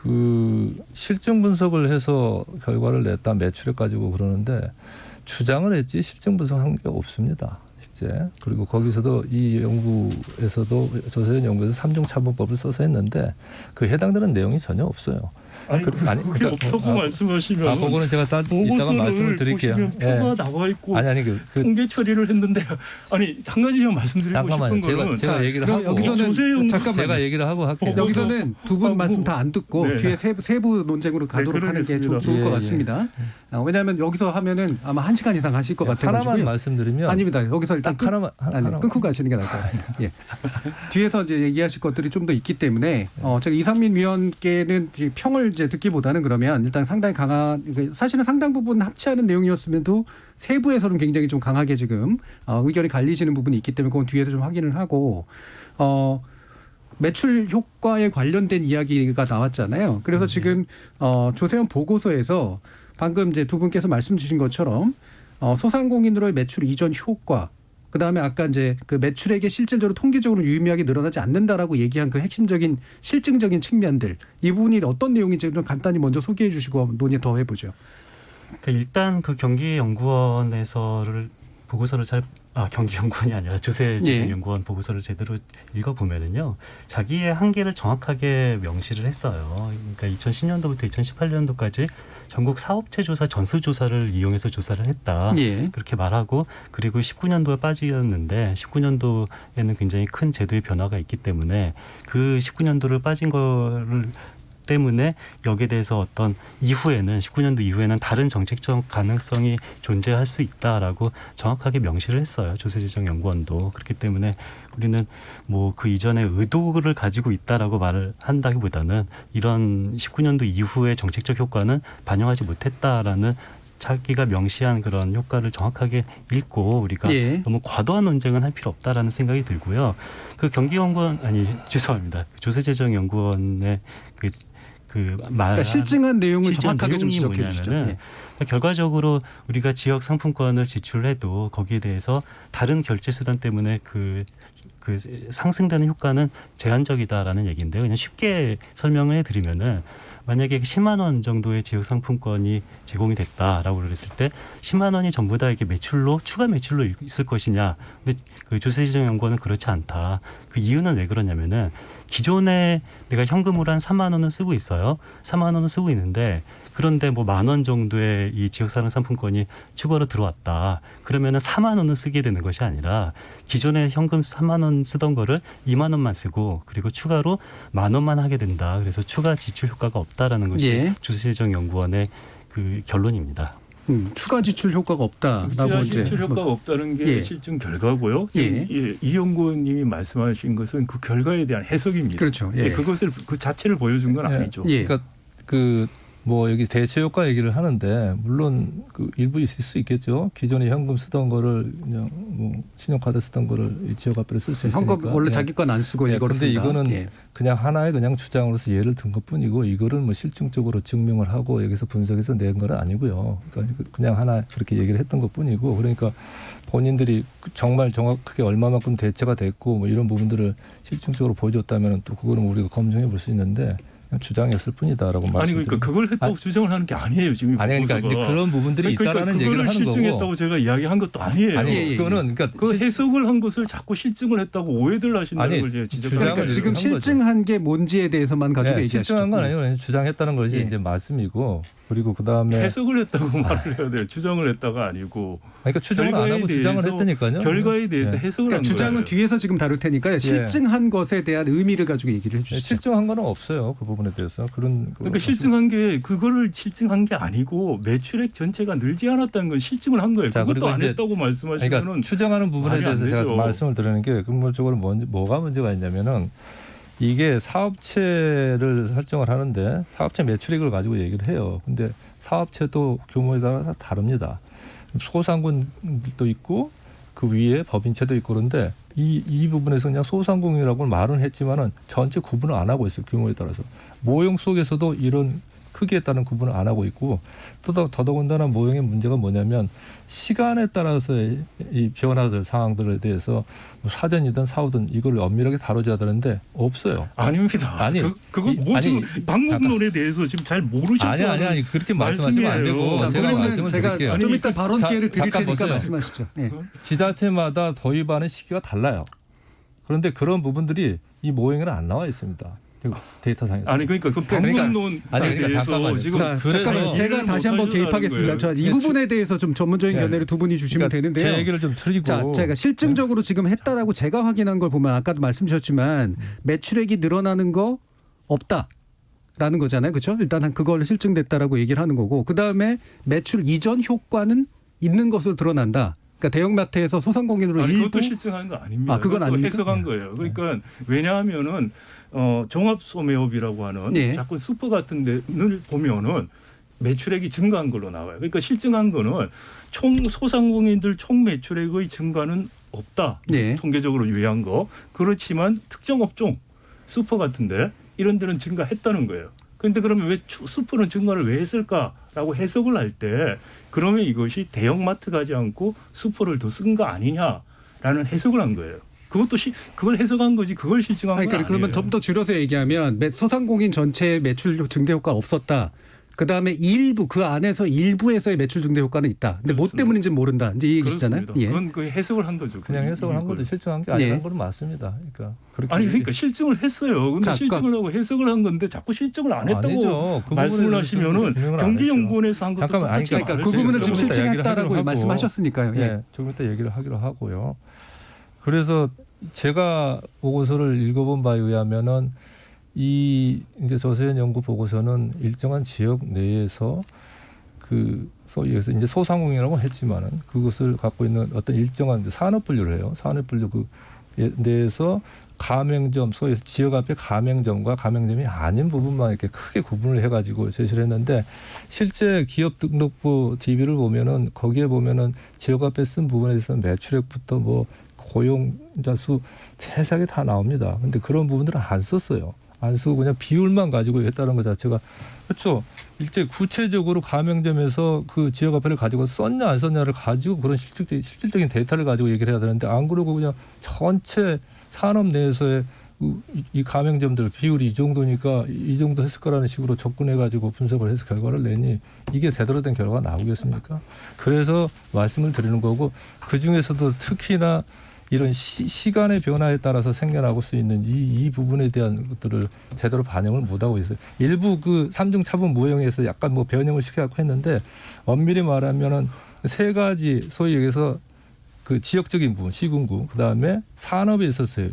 그 실증 분석을 해서 결과를 냈다 매출액 가지고 그러는데 주장을 했지 실증 분석한 게 없습니다. 실제. 그리고 거기서도 이 연구에서도 조세현 연구에서 3중 차분법을 써서 했는데 그 해당되는 내용이 전혀 없어요. 아니 그게 없다고 말씀하시면 그거는 제가 이따가 말씀을 드릴게요. 보시면 표가 나와 있고 아니 그 통계 처리를 했는데 아니 한 가지만 말씀드리고 싶은 거는 제가 얘기를 그럼 하고 여기서는 잠깐만 제가 얘기를 하고 할게요. 여기서는 두 분 말씀 다 안 듣고 네. 뒤에 세부 논쟁으로 가도록 하는 게 그러겠습니다. 좋을 것 예, 예. 같습니다. 왜냐하면 여기서 하면은 아마 1시간 이상 하실 것 하나만 같아가지고요. 말씀드리면 아닙니다. 여기서 일단 딱 하나만 끊고 가시는 게 나을 것 같습니다. 예. 뒤에서 이제 얘기하실 것들이 좀 더 있기 때문에 제가 이상민 위원께는 평을 이제 듣기보다는 그러면 일단 상당히 강한 사실은 상당 부분 합치하는 내용이었음에도 세부에서는 굉장히 좀 강하게 지금 의견이 갈리시는 부분이 있기 때문에 그건 뒤에서 좀 확인을 하고 매출 효과에 관련된 이야기가 나왔잖아요. 그래서 지금 조세현 보고서에서 방금 이제 두 분께서 말씀 주신 것처럼 소상공인으로의 매출 이전 효과, 그 다음에 아까 이제 그 매출액이 실질적으로 통계적으로 유의미하게 늘어나지 않는다라고 얘기한 그 핵심적인 실증적인 측면들, 이 부분이 어떤 내용인지 좀 간단히 먼저 소개해 주시고 논의 더 해보죠. 그러니까 일단 그 경기연구원에서를 보고서를 경기연구원이 아니라 조세재정연구원 보고서를 제대로 읽어보면은요, 자기의 한계를 정확하게 명시를 했어요. 그러니까 2010년도부터 2018년도까지 전국 사업체 조사 전수조사를 이용해서 조사를 했다. 예. 그렇게 말하고, 그리고 19년도에 빠지었는데 19년도에는 굉장히 큰 제도의 변화가 있기 때문에 그 19년도를 빠진 거를 때문에 여기에 대해서 어떤 이후에는 19년도 이후에는 다른 정책적 가능성이 존재할 수 있다라고 정확하게 명시를 했어요. 조세재정연구원도. 그렇기 때문에 우리는 뭐 그 이전에 의도를 가지고 있다라고 말을 한다기보다는 이런 19년도 이후의 정책적 효과는 반영하지 못했다라는 자기가 명시한 그런 효과를 정확하게 읽고 우리가 예. 너무 과도한 논쟁은 할 필요 없다라는 생각이 들고요. 그 경기연구원 죄송합니다. 조세재정연구원의 그러니까 실증한 내용을 정확하게 좀 지적해 주시죠. 예. 그러니까 결과적으로 우리가 지역 상품권을 지출해도 거기에 대해서 다른 결제 수단 때문에 그 상승되는 효과는 제한적이다라는 얘기인데요. 그냥 쉽게 설명을 해드리면은 만약에 10만 원 정도의 지역 상품권이 제공이 됐다라고 그랬을 때 10만 원이 전부 다 이렇게 매출로 추가 매출로 있을 것이냐? 근데 그 조세재정연구원은 그렇지 않다. 그 이유는 왜 그러냐면은 기존에 내가 현금으로 한 3만 원을 쓰고 있어요. 3만 원을 쓰고 있는데 그런데 뭐 1만 원 정도의 이 지역사랑 상품권이 추가로 들어왔다. 그러면은 4만 원을 쓰게 되는 것이 아니라 기존에 현금 3만 원 쓰던 거를 2만 원만 쓰고 그리고 추가로 1만 원만 하게 된다. 그래서 추가 지출 효과가 없다라는 것이 예. 조세재정연구원의 그 결론입니다. 추가 지출 효과가 없다라고 이제 실질 효과가 없다는 게 예. 실증 결과고요. 예. 이 연구원님이 말씀하신 것은 그 결과에 대한 해석입니다. 그렇죠. 예. 그것을 그 자체를 보여준 건 아니죠. 예. 그러니까 뭐 여기 대체 효과 얘기를 하는데 물론 그 일부 있을 수 있겠죠. 기존에 현금 쓰던 거를 그냥 뭐 신용카드 쓰던 거를 지역화폐로 쓸 수 있으니까. 현금 원래 자기 건 안 쓰고 이거를 그런데 쓴다. 이거는 예. 그냥 하나의 그냥 주장으로서 예를 든 것뿐이고 이거를 뭐 실증적으로 증명을 하고 여기서 분석해서 낸 건 아니고요. 그러니까 그냥 하나 그렇게 얘기를 했던 것뿐이고 그러니까 본인들이 정말 정확하게 얼마만큼 대체가 됐고 뭐 이런 부분들을 실증적으로 보여줬다면 또 그거는 우리가 검증해 볼 수 있는데 그냥 주장했을 뿐이다라고 아니 말씀드립니다. 그러니까 그걸 했다고 주장을 하는 게 아니에요 지금. 아니 그러니까 이제 그런 부분들이 있다라는 얘기를 그거를 하는 실증했다고 거고. 제가 이야기한 것도 아니에요. 아니 그거는 그러니까 그 해석을 한 것을 자꾸 실증을 했다고 오해들 하신다는 아니, 걸 제가 지적하는 그러니까 주장을 지금 한 거죠. 실증한 게 뭔지에 대해서만 가지고 네, 얘기하시죠. 실증한 건 아니고 그냥 주장했다는 것이 예. 이제 말씀이고 그리고 그다음에 해석을 했다고 말을 해야 돼요. 주장을 했다가 아니고. 그러니까 추정을 안 결과에 하고 주장을 대해서 했다니까요. 결과에 대해서 네. 해석을 그러니까 한 주장은 거예요. 뒤에서 지금 다룰 테니까 실증한 것에 대한 의미를 가지고 얘기를 네, 해주시죠. 실증한 건 없어요. 그 부분에 대해서 그러니까 실증한 게 그거를 실증한 게 아니고 매출액 전체가 늘지 않았다는 건 실증을 한 거예요. 자, 그것도 그리고 안 이제 했다고 말씀하시면은 그러니까 추정하는 부분에 말이 안 대해서 제가 되죠. 말씀을 드리는 게 근본적으로 뭐가 문제가 있냐면은 이게 사업체를 설정을 하는데 사업체 매출액을 가지고 얘기를 해요. 근데 사업체도 규모에 따라 다 다릅니다. 소상공인도 있고 그 위에 법인체도 있고 그런데 이 부분에서 그냥 소상공인이라고 말은 했지만은 전체 구분을 안 하고 있어요. 규모에 따라서. 모형 속에서도 이런 크기에 따른 구분을 안 하고 있고 또 더더군다나 모형의 문제가 뭐냐면 시간에 따라서 이 변화들 상황들에 대해서 뭐 사전이든 사후든 이걸 엄밀하게 다뤄줘야 되는데 없어요. 아닙니다. 아니, 그거 무슨 방법론에 대해서 지금 잘 모르셔서 아니 그렇게 말씀하시면 안 되고 자, 제가 그러면 말씀을 제가 드릴게요. 좀 이따 발언 자, 기회를 드릴 잠깐 테니까 보세요. 말씀하시죠. 네. 지자체마다 도입하는 시기가 달라요. 그런데 그런 부분들이 이 모형에는 안 나와 있습니다. 데이터상에서. 아니 그러니까 그 방법론에 그러니까 대해서 잠깐만요. 지금 자, 잠깐만 제가 다시 한번 개입하겠습니다. 자, 이 부분에 대해서 좀 전문적인 네. 견해를 두 분이 주시면 그러니까 되는데요. 제 얘기를 좀 드리고. 자, 제가 실증적으로 지금 했다라고 제가 확인한 걸 보면 아까도 말씀 주셨지만 매출액이 늘어나는 거 없다라는 거잖아요. 그렇죠? 일단 그걸 실증됐다라고 얘기를 하는 거고 그다음에 매출 이전 효과는 있는 것으로 드러난다. 그러니까 대형마트에서 소상공인으로 아니, 일부 그것도 실증한 거 아닙니다. 아, 그건 그것도 아닙니까? 해석한 거예요. 그러니까 왜냐하면은 종합소매업이라고 하는 네. 자꾸 슈퍼 같은 데를 보면은 매출액이 증가한 걸로 나와요. 그러니까 실증한 거는 총 소상공인들 총 매출액의 증가는 없다. 네. 통계적으로 유의한 거. 그렇지만 특정 업종 슈퍼 같은데 이런 데는 증가했다는 거예요. 그런데 그러면 왜 슈퍼는 증가를 왜 했을까라고 해석을 할 때 그러면 이것이 대형마트 가지 않고 슈퍼를 더 쓴 거 아니냐라는 해석을 한 거예요. 그걸 해석한 거지 그걸 실증한 건 아니에요. 그러면 좀 더 줄여서 얘기하면 소상공인 전체의 매출 증대 효과가 없었다. 그다음에 일부 그 안에서 일부에서의 매출 증대 효과는 있다. 근데 뭐 그렇습니다. 때문인지 모른다. 이제 이 얘기시잖아요. 그렇습니다. 예. 그건 그 해석을 한 거죠. 그냥 해석을 한 거죠. 실증한 게 예. 아니라는 건 맞습니다. 그러니까 그렇게 아니 그러니까 실증을 했어요. 근데 자, 실증을 하고 해석을 한 건데 자꾸 실증을 안 했다고 아니죠. 그 말씀을 부분에서 하시면은 증명을 안 경기연구원에서 한 것도 잠깐만, 아니, 똑같이 그러니까 말할 그 수 부분은 있어요. 지금 이따 얘기를 실증했다라고 하기로 하고. 말씀하셨으니까요. 예. 네, 조금 이따 얘기를 하기로 하고요. 그래서 제가 보고서를 읽어본 바에 의하면은 이 이제 조세현 연구 보고서는 일정한 지역 내에서 그 소위 해서 이제 소상공인이라고 했지만은 그것을 갖고 있는 어떤 일정한 이제 산업 분류를 해요. 산업 분류 그 내에서 가맹점, 소위 해서 지역 앞에 가맹점과 가맹점이 아닌 부분만 이렇게 크게 구분을 해가지고 제시를 했는데 실제 기업 등록부 DB를 보면은 거기에 보면은 지역 앞에 쓴 부분에 대해서 매출액부터 뭐 고용자 수 세세하게 다 나옵니다. 근데 그런 부분들은 안 썼어요. 안 쓰고 그냥 비율만 가지고 했다는 것 자체가 그렇죠. 일제 구체적으로 가맹점에서 그 지역 화폐를 가지고 썼냐 안 썼냐를 가지고 그런 실질적인 데이터를 가지고 얘기를 해야 되는데 안 그러고 그냥 전체 산업 내에서의 이 가맹점들 비율이 이 정도니까 이 정도 했을 거라는 식으로 접근해가지고 분석을 해서 결과를 내니 이게 제대로 된 결과가 나오겠습니까? 그래서 말씀을 드리는 거고 그중에서도 특히나 이런 시간의 변화에 따라서 생겨나고 수 있는 이 부분에 대한 것들을 제대로 반영을 못하고 있어요. 일부 그 삼중 차분 모형에서 약간 뭐 변형을 시켜갖고 했는데 엄밀히 말하면은 세 가지 소위 여기서 그 지역적인 부분, 시군구, 그 다음에 산업에 있어서의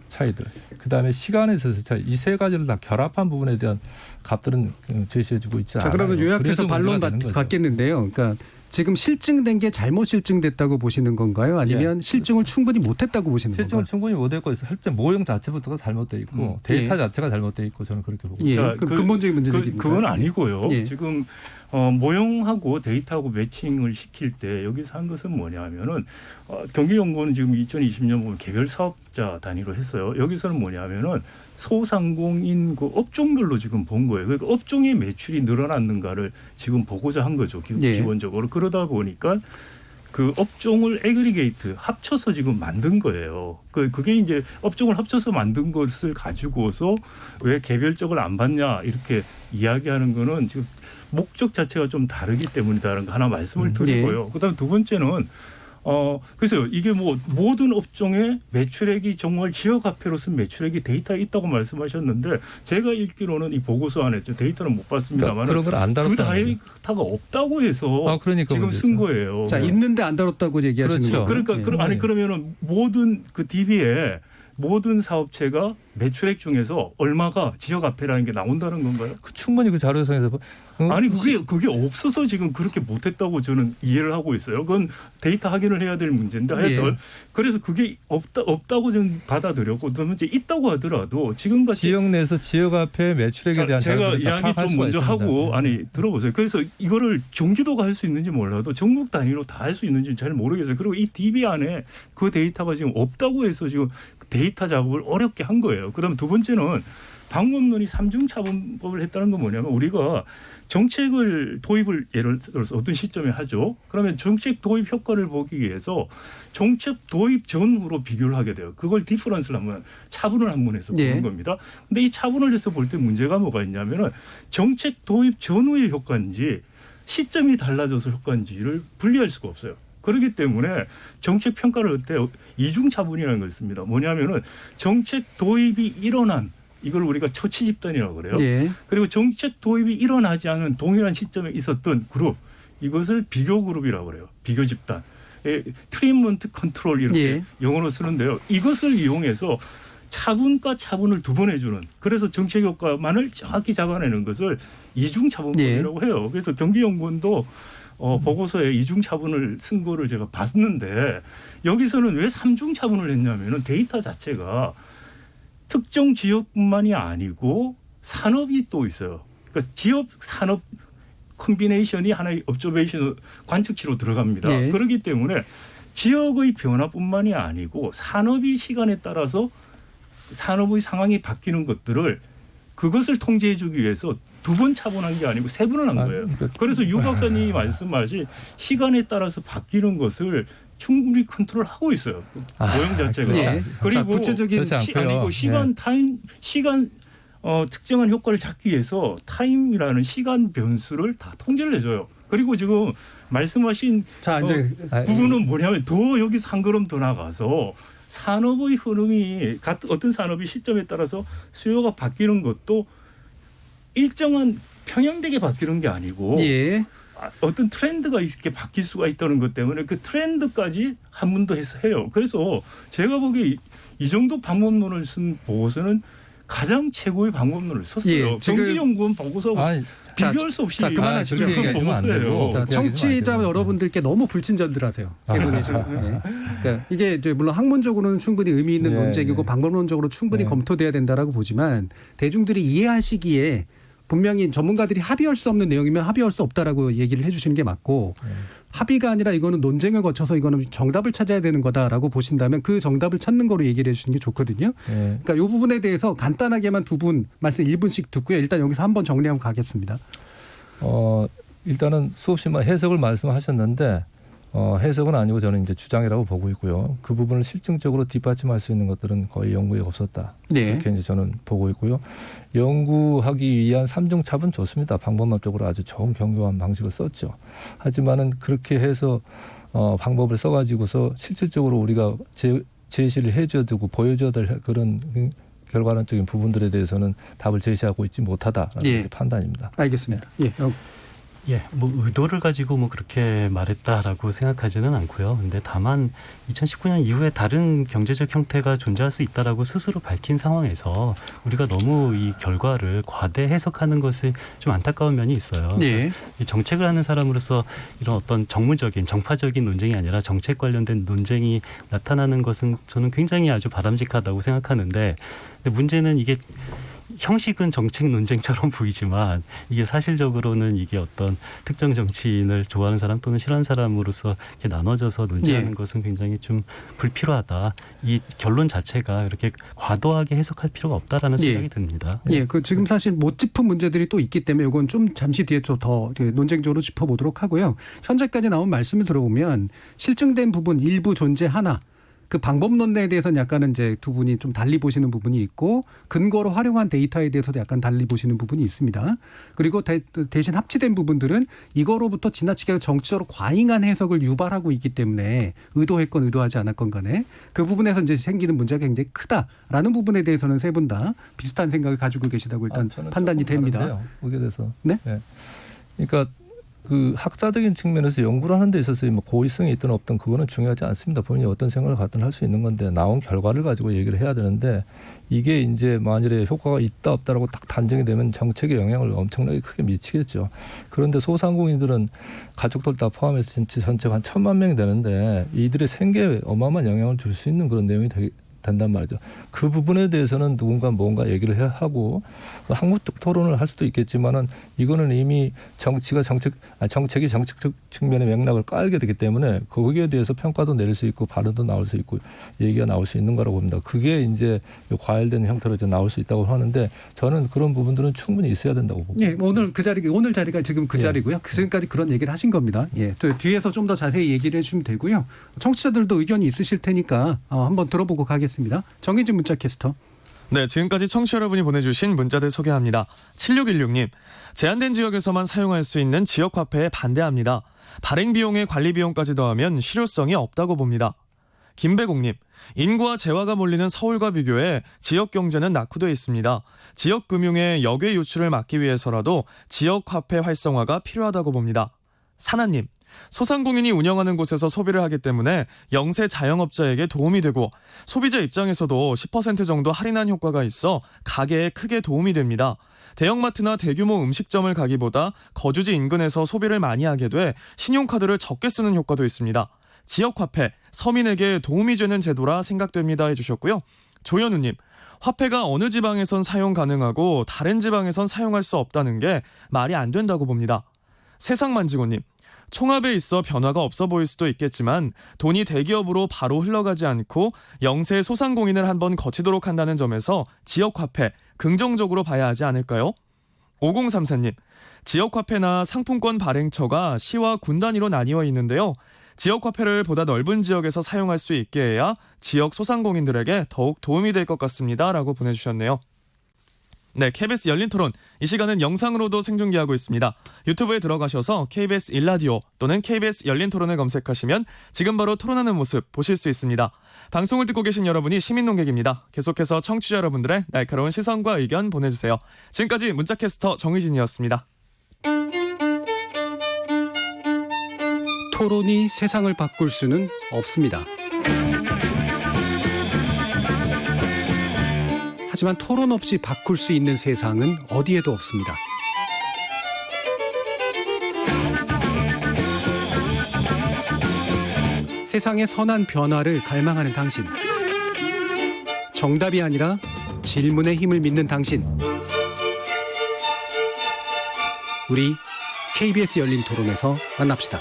차이들, 그 다음에 시간에 있어서의 차이, 이 세 가지를 다 결합한 부분에 대한 값들은 제시해주고 있지 않아요. 자, 그러면 요약해서 그래서 반론 문제가 되는 거죠. 받겠는데요. 그러니까 지금 실증된 게 잘못 실증됐다고 보시는 건가요? 아니면 실증을 충분히 못했다고 보시는 실증을 건가요? 충분히 못했고 실제 모형 자체부터가 잘못돼 있고 데이터 예. 자체가 잘못돼 있고 저는 그렇게 보고 예, 자, 그럼 근본적인 문제입니다. 그건 아니고요. 예. 지금 모형하고 데이터하고 매칭을 시킬 때 여기서 한 것은 뭐냐면은 경기연구원은 지금 2020년 보면 개별 사업자 단위로 했어요. 여기서는 뭐냐면은 소상공인 그 업종별로 지금 본 거예요. 그러니까 업종의 매출이 늘어났는가를 지금 보고자 한 거죠. 예. 기본적으로 그러다 보니까 그 업종을 애그리게이트 합쳐서 지금 만든 거예요. 그게 이제 업종을 합쳐서 만든 것을 가지고서 왜 개별적으로 안 받냐 이렇게 이야기하는 거는 지금 목적 자체가 좀 다르기 때문이다라는 거 하나 말씀을 드리고요. 그다음 두 번째는 그래서 이게 뭐 모든 업종의 매출액이 정말 지역화폐로 쓴 매출액이 데이터에 있다고 말씀하셨는데 제가 읽기로는 이 보고서 안에 데이터는 못 봤습니다만 그런 걸 안 그 다뤘다는 거죠. 데이터가 없다고 해서 그러니까 지금 쓴 거예요. 자, 있는데 안 다뤘다고 얘기하시는 그렇죠. 거예요. 그러니까 아니 그러면은 모든 그 DB에 모든 사업체가 매출액 중에서 얼마가 지역화폐라는 게 나온다는 건가요? 충분히 그 자료상에서 아니 그게 없어서 지금 그렇게 못했다고 저는 이해를 하고 있어요. 그건 데이터 확인을 해야 될 문제인데 하여튼 그래서 그게 없다고 좀 받아들였고 두 번째 있다고 하더라도 지금같이 지역 내에서 지역화폐 매출액에 대한 제가 이야기 좀 먼저 하고 있습니다. 아니 들어보세요. 그래서 이거를 경기도가 할 수 있는지 몰라도 전국 단위로 다 할 수 있는지 잘 모르겠어요. 그리고 이 DB 안에 그 데이터가 지금 없다고 해서 지금 데이터 작업을 어렵게 한 거예요. 그다음 두 번째는 방법론이 삼중차분법을 했다는 건 뭐냐면 우리가 정책을 도입을 예를 들어서 어떤 시점에 하죠. 그러면 정책 도입 효과를 보기 위해서 정책 도입 전후로 비교를 하게 돼요. 그걸 디퍼런스를 한번 차분을 한번 해서 보는 겁니다. 근데 이 차분을 해서 볼 때 문제가 뭐가 있냐면은 정책 도입 전후의 효과인지 시점이 달라져서 효과인지를 분리할 수가 없어요. 그렇기 때문에 정책 평가를 할 때 이중차분이라는 걸 씁니다. 뭐냐면은 정책 도입이 일어난 이걸 우리가 처치 집단이라고 그래요. 그리고 정책 도입이 일어나지 않은 동일한 시점에 있었던 그룹 이것을 비교 그룹이라고 그래요. 비교 집단. 트리트먼트 컨트롤 이렇게 영어로 쓰는데요. 이것을 이용해서 차분과 차분을 두 번 해주는 그래서 정책 효과만을 정확히 잡아내는 것을 이중차분법이라고 해요. 그래서 경기연구원도 보고서에 이중차분을 쓴 거를 제가 봤는데 여기서는 왜 삼중차분을 했냐면은 데이터 자체가 특정 지역뿐만이 아니고 산업이 또 있어요. 그러니까 지역 산업 콤비네이션이 하나의 업저베이션 관측치로 들어갑니다. 그렇기 때문에 지역의 변화뿐만이 아니고 산업이 시간에 따라서 산업의 상황이 바뀌는 것들을 그것을 통제해 주기 위해서 두 번 차분한 게 아니고 세 번을 한 거예요. 그래서 유 박사님이 말씀하신 시간에 따라서 바뀌는 것을 충분히 컨트롤하고 있어요. 모형 자체가. 그리고 자, 구체적인 아니고 시간 특정한 효과를 잡기 위해서 타임이라는 시간 변수를 다 통제를 해줘요. 그리고 지금 말씀하신 부분은 뭐냐면 더 여기서 한 걸음 더 나가서 산업의 흐름이 어떤 산업이 시점에 따라서 수요가 바뀌는 것도 일정한 평형되게 바뀌는 게 아니고 어떤 트렌드가 이렇게 바뀔 수가 있다는 것 때문에 그 트렌드까지 한 번 더 해서 해요. 그래서 제가 보기에 이 정도 방법론을 쓴 보고서는 가장 최고의 방법론을 썼어요. 경기연구원 보고서하고 비교할 수 없이 그만하시죠. 보고서예요. 청취자 여러분들께 너무 불친절들하세요. 그러니까 이게 물론 학문적으로는 충분히 의미 있는 논쟁이고 방법론적으로 충분히 검토돼야 된다라고 보지만 대중들이 이해하시기에 분명히 전문가들이 합의할 수 없는 내용이면 합의할 수 없다라고 얘기를 해주시는 게 맞고 합의가 아니라 이거는 논쟁을 거쳐서 이거는 정답을 찾아야 되는 거다라고 보신다면 그 정답을 찾는 거로 얘기를 해주시는 게 좋거든요. 그러니까 이 부분에 대해서 간단하게만 두 분 말씀 1분씩 듣고요. 일단 여기서 한번 정리하고 가겠습니다. 일단은 수없이만 해석을 말씀하셨는데 해석은 아니고 저는 이제 주장이라고 보고 있고요. 그 부분을 실증적으로 뒷받침할 수 있는 것들은 거의 연구에 없었다. 이렇게 이제 저는 보고 있고요. 연구하기 위한 삼중차분 좋습니다. 방법론적으로 아주 좋은 경교한 방식을 썼죠. 하지만은 그렇게 해서 방법을 써가지고서 실질적으로 우리가 제시를 해줘야 되고 보여줘야 될 그런 결과론적인 부분들에 대해서는 답을 제시하고 있지 못하다라는 판단입니다. 알겠습니다. 뭐 의도를 가지고 뭐 그렇게 말했다라고 생각하지는 않고요. 근데 다만 2019년 이후에 다른 경제적 형태가 존재할 수 있다라고 스스로 밝힌 상황에서 우리가 너무 이 결과를 과대 해석하는 것이 좀 안타까운 면이 있어요. 이 정책을 하는 사람으로서 이런 어떤 정무적인 정파적인 논쟁이 아니라 정책 관련된 논쟁이 나타나는 것은 저는 굉장히 아주 바람직하다고 생각하는데 근데 문제는 이게 형식은 정책 논쟁처럼 보이지만 이게 사실적으로는 이게 어떤 특정 정치인을 좋아하는 사람 또는 싫어하는 사람으로서 이렇게 나눠져서 논쟁하는 예. 것은 굉장히 좀 불필요하다. 이 결론 자체가 이렇게 과도하게 해석할 필요가 없다라는 생각이 듭니다. 예, 그 지금 사실 못 짚은 문제들이 또 있기 때문에 이건 좀 잠시 뒤에 좀 더 논쟁적으로 짚어보도록 하고요. 현재까지 나온 말씀을 들어보면 실증된 부분 일부 존재하나 그 방법론에 대해서는 약간은 이제 두 분이 좀 달리 보시는 부분이 있고 근거로 활용한 데이터에 대해서도 약간 달리 보시는 부분이 있습니다. 그리고 대신 합치된 부분들은 이거로부터 지나치게 정치적으로 과잉한 해석을 유발하고 있기 때문에 의도했건 의도하지 않았건 간에 그 부분에서 이제 생기는 문제가 굉장히 크다라는 부분에 대해서는 세 분 다 비슷한 생각을 가지고 계시다고 일단 판단이 됩니다. 다른데요, 거기에 대해서. 네? 네. 그러니까 그 학자적인 측면에서 연구를 하는 데 있어서 뭐 고의성이 있든 없든 그거는 중요하지 않습니다. 본인이 어떤 생각을 갖든 할 수 있는 건데 나온 결과를 가지고 얘기를 해야 되는데 이게 이제 만일에 효과가 있다 없다라고 딱 단정이 되면 정책에 영향을 엄청나게 크게 미치겠죠. 그런데 소상공인들은 가족들 다 포함해서 전체가 한 1,000만 명이 되는데 이들의 생계에 어마어마한 영향을 줄 수 있는 그런 내용이 된단 말이죠. 그 부분에 대해서는 누군가 뭔가 얘기를 해야 하고 학문적 토론을 할 수도 있겠지만은 이거는 이미 정책이 정책적 측면의 맥락을 깔게 되기 때문에 거기에 대해서 평가도 내릴 수 있고 발언도 나올 수 있고 얘기가 나올 수 있는 거라고 봅니다. 그게 이제 과열된 형태로 이제 나올 수 있다고 하는데 저는 그런 부분들은 충분히 있어야 된다고 봅니다. 예, 오늘 자리가 지금 그 자리고요. 지금까지 그런 얘기를 하신 겁니다. 예, 또 뒤에서 좀 더 자세히 얘기를 해주시면 되고요. 청취자들도 의견이 있으실 테니까 한번 들어보고 가겠습니다. 정의진 문자캐스터. 네, 지금까지 청취자 여러분이 보내주신 문자들 소개합니다. 7616님, 제한된 지역에서만 사용할 수 있는 지역화폐에 반대합니다. 발행 비용에 관리 비용까지 더하면 실효성이 없다고 봅니다. 김배공님, 인구와 재화가 몰리는 서울과 비교해 지역 경제는 낙후되어 있습니다. 지역 금융의 역외 유출을 막기 위해서라도 지역화폐 활성화가 필요하다고 봅니다. 사나님, 소상공인이 운영하는 곳에서 소비를 하기 때문에 영세 자영업자에게 도움이 되고 소비자 입장에서도 10% 정도 할인한 효과가 있어 가게에 크게 도움이 됩니다. 대형마트나 대규모 음식점을 가기보다 거주지 인근에서 소비를 많이 하게 돼 신용카드를 적게 쓰는 효과도 있습니다. 지역화폐, 서민에게 도움이 되는 제도라 생각됩니다 해주셨고요. 조현우님, 화폐가 어느 지방에선 사용 가능하고 다른 지방에선 사용할 수 없다는 게 말이 안 된다고 봅니다. 세상만지고님, 총합에 있어 변화가 없어 보일 수도 있겠지만 돈이 대기업으로 바로 흘러가지 않고 영세 소상공인을 한번 거치도록 한다는 점에서 지역화폐 긍정적으로 봐야 하지 않을까요? 5034님, 지역화폐나 상품권 발행처가 시와 군 단위로 나뉘어 있는데요. 지역화폐를 보다 넓은 지역에서 사용할 수 있게 해야 지역 소상공인들에게 더욱 도움이 될 것 같습니다 라고 보내주셨네요. 네, KBS 열린 토론. 이 시간은 영상으로도 생중계하고 있습니다. 유튜브에 들어가셔서 KBS 1라디오 또는 KBS 열린 토론을 검색하시면 지금 바로 토론하는 모습 보실 수 있습니다. 방송을 듣고 계신 여러분이 시민 논객입니다. 계속해서 청취자 여러분들의 날카로운 시선과 의견 보내주세요. 지금까지 문자캐스터 정의진이었습니다. 토론이 세상을 바꿀 수는 없습니다. 하지만 토론 없이 바꿀 수 있는 세상은 어디에도 없습니다. 세상의 선한 변화를 갈망하는 당신. 정답이 아니라 질문의 힘을 믿는 당신. 우리 KBS 열린 토론에서 만납시다.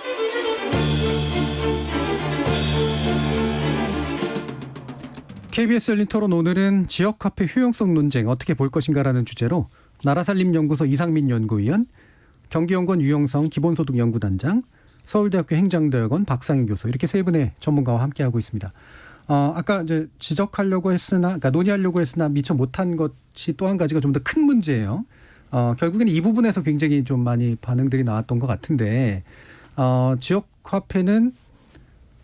KBS 열린 토론 오늘은 지역화폐 효용성 논쟁 어떻게 볼 것인가라는 주제로 나라살림연구소 이상민 연구위원, 경기연구원 유영성 기본소득연구단장, 서울대학교 행정대학원 박상희 교수 이렇게 세 분의 전문가와 함께하고 있습니다. 아까 이제 지적하려고 했으나, 그러니까 논의하려고 했으나 미처 못한 것이 또 한 가지가 좀 더 큰 문제예요. 결국에는 이 부분에서 굉장히 좀 많이 반응들이 나왔던 것 같은데, 지역화폐는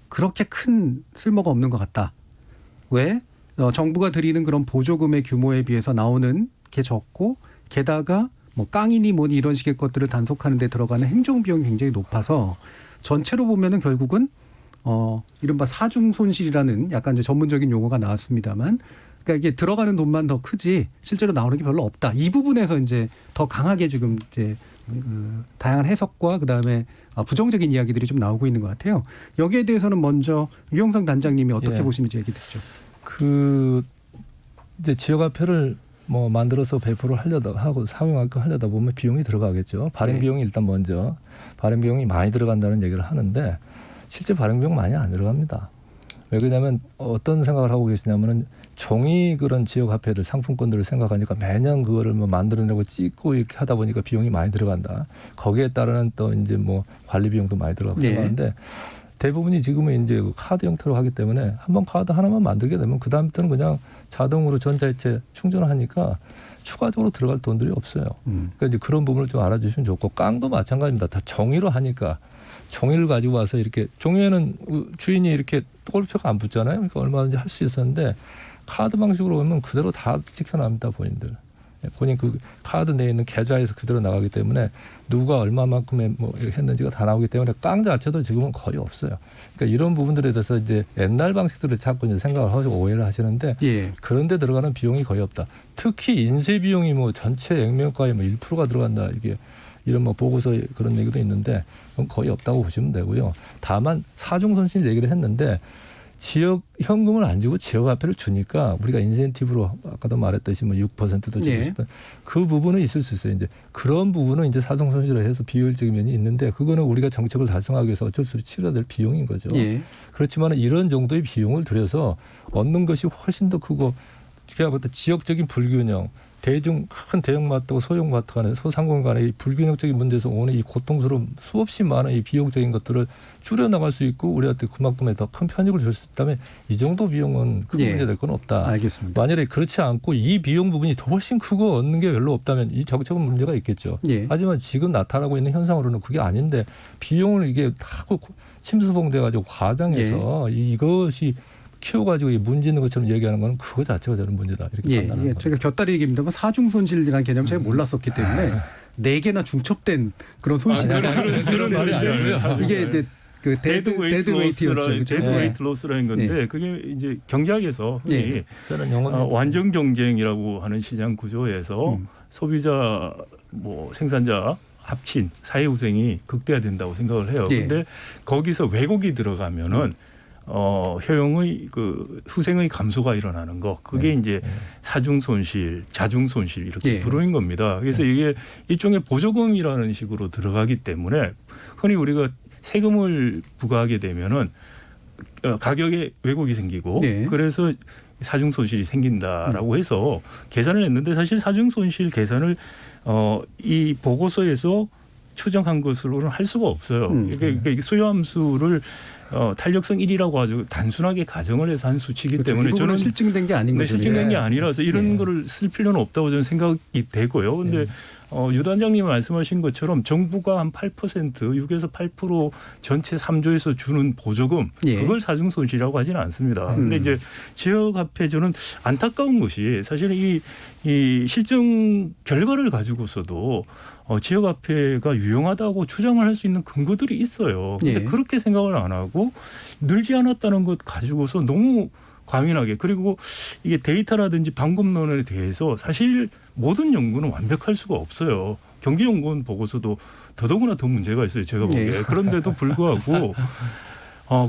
그렇게 큰 쓸모가 없는 것 같다. 왜? 정부가 드리는 그런 보조금의 규모에 비해서 나오는 게 적고 게다가 뭐 깡이니 뭐니 이런 식의 것들을 단속하는 데 들어가는 행정 비용이 굉장히 높아서 전체로 보면은 결국은 이른바 사중 손실이라는 약간 이제 전문적인 용어가 나왔습니다만 그러니까 이게 들어가는 돈만 더 크지 실제로 나오는 게 별로 없다. 이 부분에서 이제 더 강하게 지금 이제 다양한 해석과 그다음에 부정적인 이야기들이 좀 나오고 있는 것 같아요. 여기에 대해서는 먼저 유영성 단장님이 어떻게 보시는지 얘기 듣죠. 이제 지역화폐를 뭐 만들어서 배포를 하고 사용하려다 보면 비용이 들어가겠죠. 발행 비용이 일단 먼저 발행 비용이 많이 들어간다는 얘기를 하는데 실제 발행 비용 많이 안 들어갑니다. 왜 그러냐면 어떤 생각을 하고 계시냐면은 종이 그런 지역 화폐들 상품권들을 생각하니까 매년 그거를 뭐 만들어내고 찍고 이렇게 하다 보니까 비용이 많이 들어간다. 거기에 따르는 또 이제 뭐 관리 비용도 많이 들어가고 하는데 대부분이 지금은 이제 카드 형태로 하기 때문에 한번 카드 하나만 만들게 되면 그 다음부터는 그냥 자동으로 전자이체 충전을 하니까 추가적으로 들어갈 돈들이 없어요. 그러니까 이제 그런 부분을 좀 알아주시면 좋고 깡도 마찬가지입니다. 다 종이로 하니까 종이를 가지고 와서 이렇게 종이에는 주인이 이렇게 꼬리표가 안 붙잖아요. 그러니까 얼마든지 할 수 있었는데 카드 방식으로 오면 그대로 다 찍혀납니다. 본인들. 본인 그 카드 내에 있는 계좌에서 그대로 나가기 때문에 누가 얼마만큼의 뭐 했는지가 다 나오기 때문에 깡 자체도 지금은 거의 없어요. 그러니까 이런 부분들에 대해서 이제 옛날 방식들을 자꾸 이제 생각을 하고 오해를 하시는데 그런데 들어가는 비용이 거의 없다. 특히 인쇄 비용이 뭐 전체 액면가의 뭐 1%가 들어간다 이게 이런 뭐 보고서 그런 얘기도 있는데 그건 거의 없다고 보시면 되고요. 다만 사중 손실 얘기를 했는데 지역 현금을 안 주고 지역 화폐를 주니까 우리가 인센티브로 아까도 말했듯이 뭐 6%도 주고 싶은 그 부분은 있을 수 있어요. 이제 그런 부분은 이제 사중 손실을 해서 비효율적인 면이 있는데 그거는 우리가 정책을 달성하기 위해서 어쩔 수 없이 치러야 될 비용인 거죠. 그렇지만 이런 정도의 비용을 들여서 얻는 것이 훨씬 더 크고 제가 볼 때 지역적인 불균형 큰 대형마트와 소형마트 간의 소상공 간의 이 불균형적인 문제에서 오는 이 고통스러운 수없이 많은 이 비용적인 것들을 줄여나갈 수 있고 우리한테 그만큼의 더 큰 편익을 줄 수 있다면 이 정도 비용은 큰 문제될 건 없다. 알겠습니다. 만약에 그렇지 않고 이 비용 부분이 더 훨씬 크고 얻는 게 별로 없다면 이 정책은 문제가 있겠죠. 하지만 지금 나타나고 있는 현상으로는 그게 아닌데 비용을 이게 다 침수봉돼가지고 과장해서 이것이 키워가지고 문제 있는 것처럼 얘기하는 건 그거 자체가 저는 문제다 이렇게 판단합니다. 이게 저희가 곁다리 얘기입니다만 사중 손실이라는 개념 제가 몰랐었기 때문에 네 개나 중첩된 그런 손실 그런 말이 아니고요. 이게 이제 그 데드 웨이트 로스라는 건데 그게 이제 경제학에서 흔히 완전 경쟁이라고 하는 시장 구조에서 소비자 뭐 생산자 합친 사회후생이 극대화된다고 생각을 해요. 그런데 거기서 왜곡이 들어가면은 효용의 그 후생의 감소가 일어나는 거 그게 이제 사중 손실, 자중 손실 이렇게 부르는 겁니다. 그래서 이게 일종의 보조금이라는 식으로 들어가기 때문에 흔히 우리가 세금을 부과하게 되면은 가격에 왜곡이 생기고 그래서 사중 손실이 생긴다라고 해서 계산을 했는데 사실 사중 손실 계산을 이 보고서에서 추정한 것으로는 할 수가 없어요. 그러니까 수요함수를 탄력성 1이라고 아주 단순하게 가정을 해서 한 수치이기 때문에 저는 실증된 게 아닌 거죠. 실증된 게 아니라서 이런 거를 쓸 필요는 없다고 저는 생각이 되고요. 그런데 유 단장님이 말씀하신 것처럼 정부가 한 8%, 6에서 8% 전체 3조에서 주는 보조금 그걸 사중 손실이라고 하지는 않습니다. 그런데 이제 지역화폐 저는 안타까운 것이 사실은 이 실증 결과를 가지고서도 지역화폐가 유용하다고 주장을 할 수 있는 근거들이 있어요. 그런데 그렇게 생각을 안 하고 늘지 않았다는 것 가지고서 너무 과민하게 그리고 이게 데이터라든지 방법론에 대해서 사실 모든 연구는 완벽할 수가 없어요. 경기연구원 보고서도 더더구나 더 문제가 있어요. 제가 보기에. 그런데도 불구하고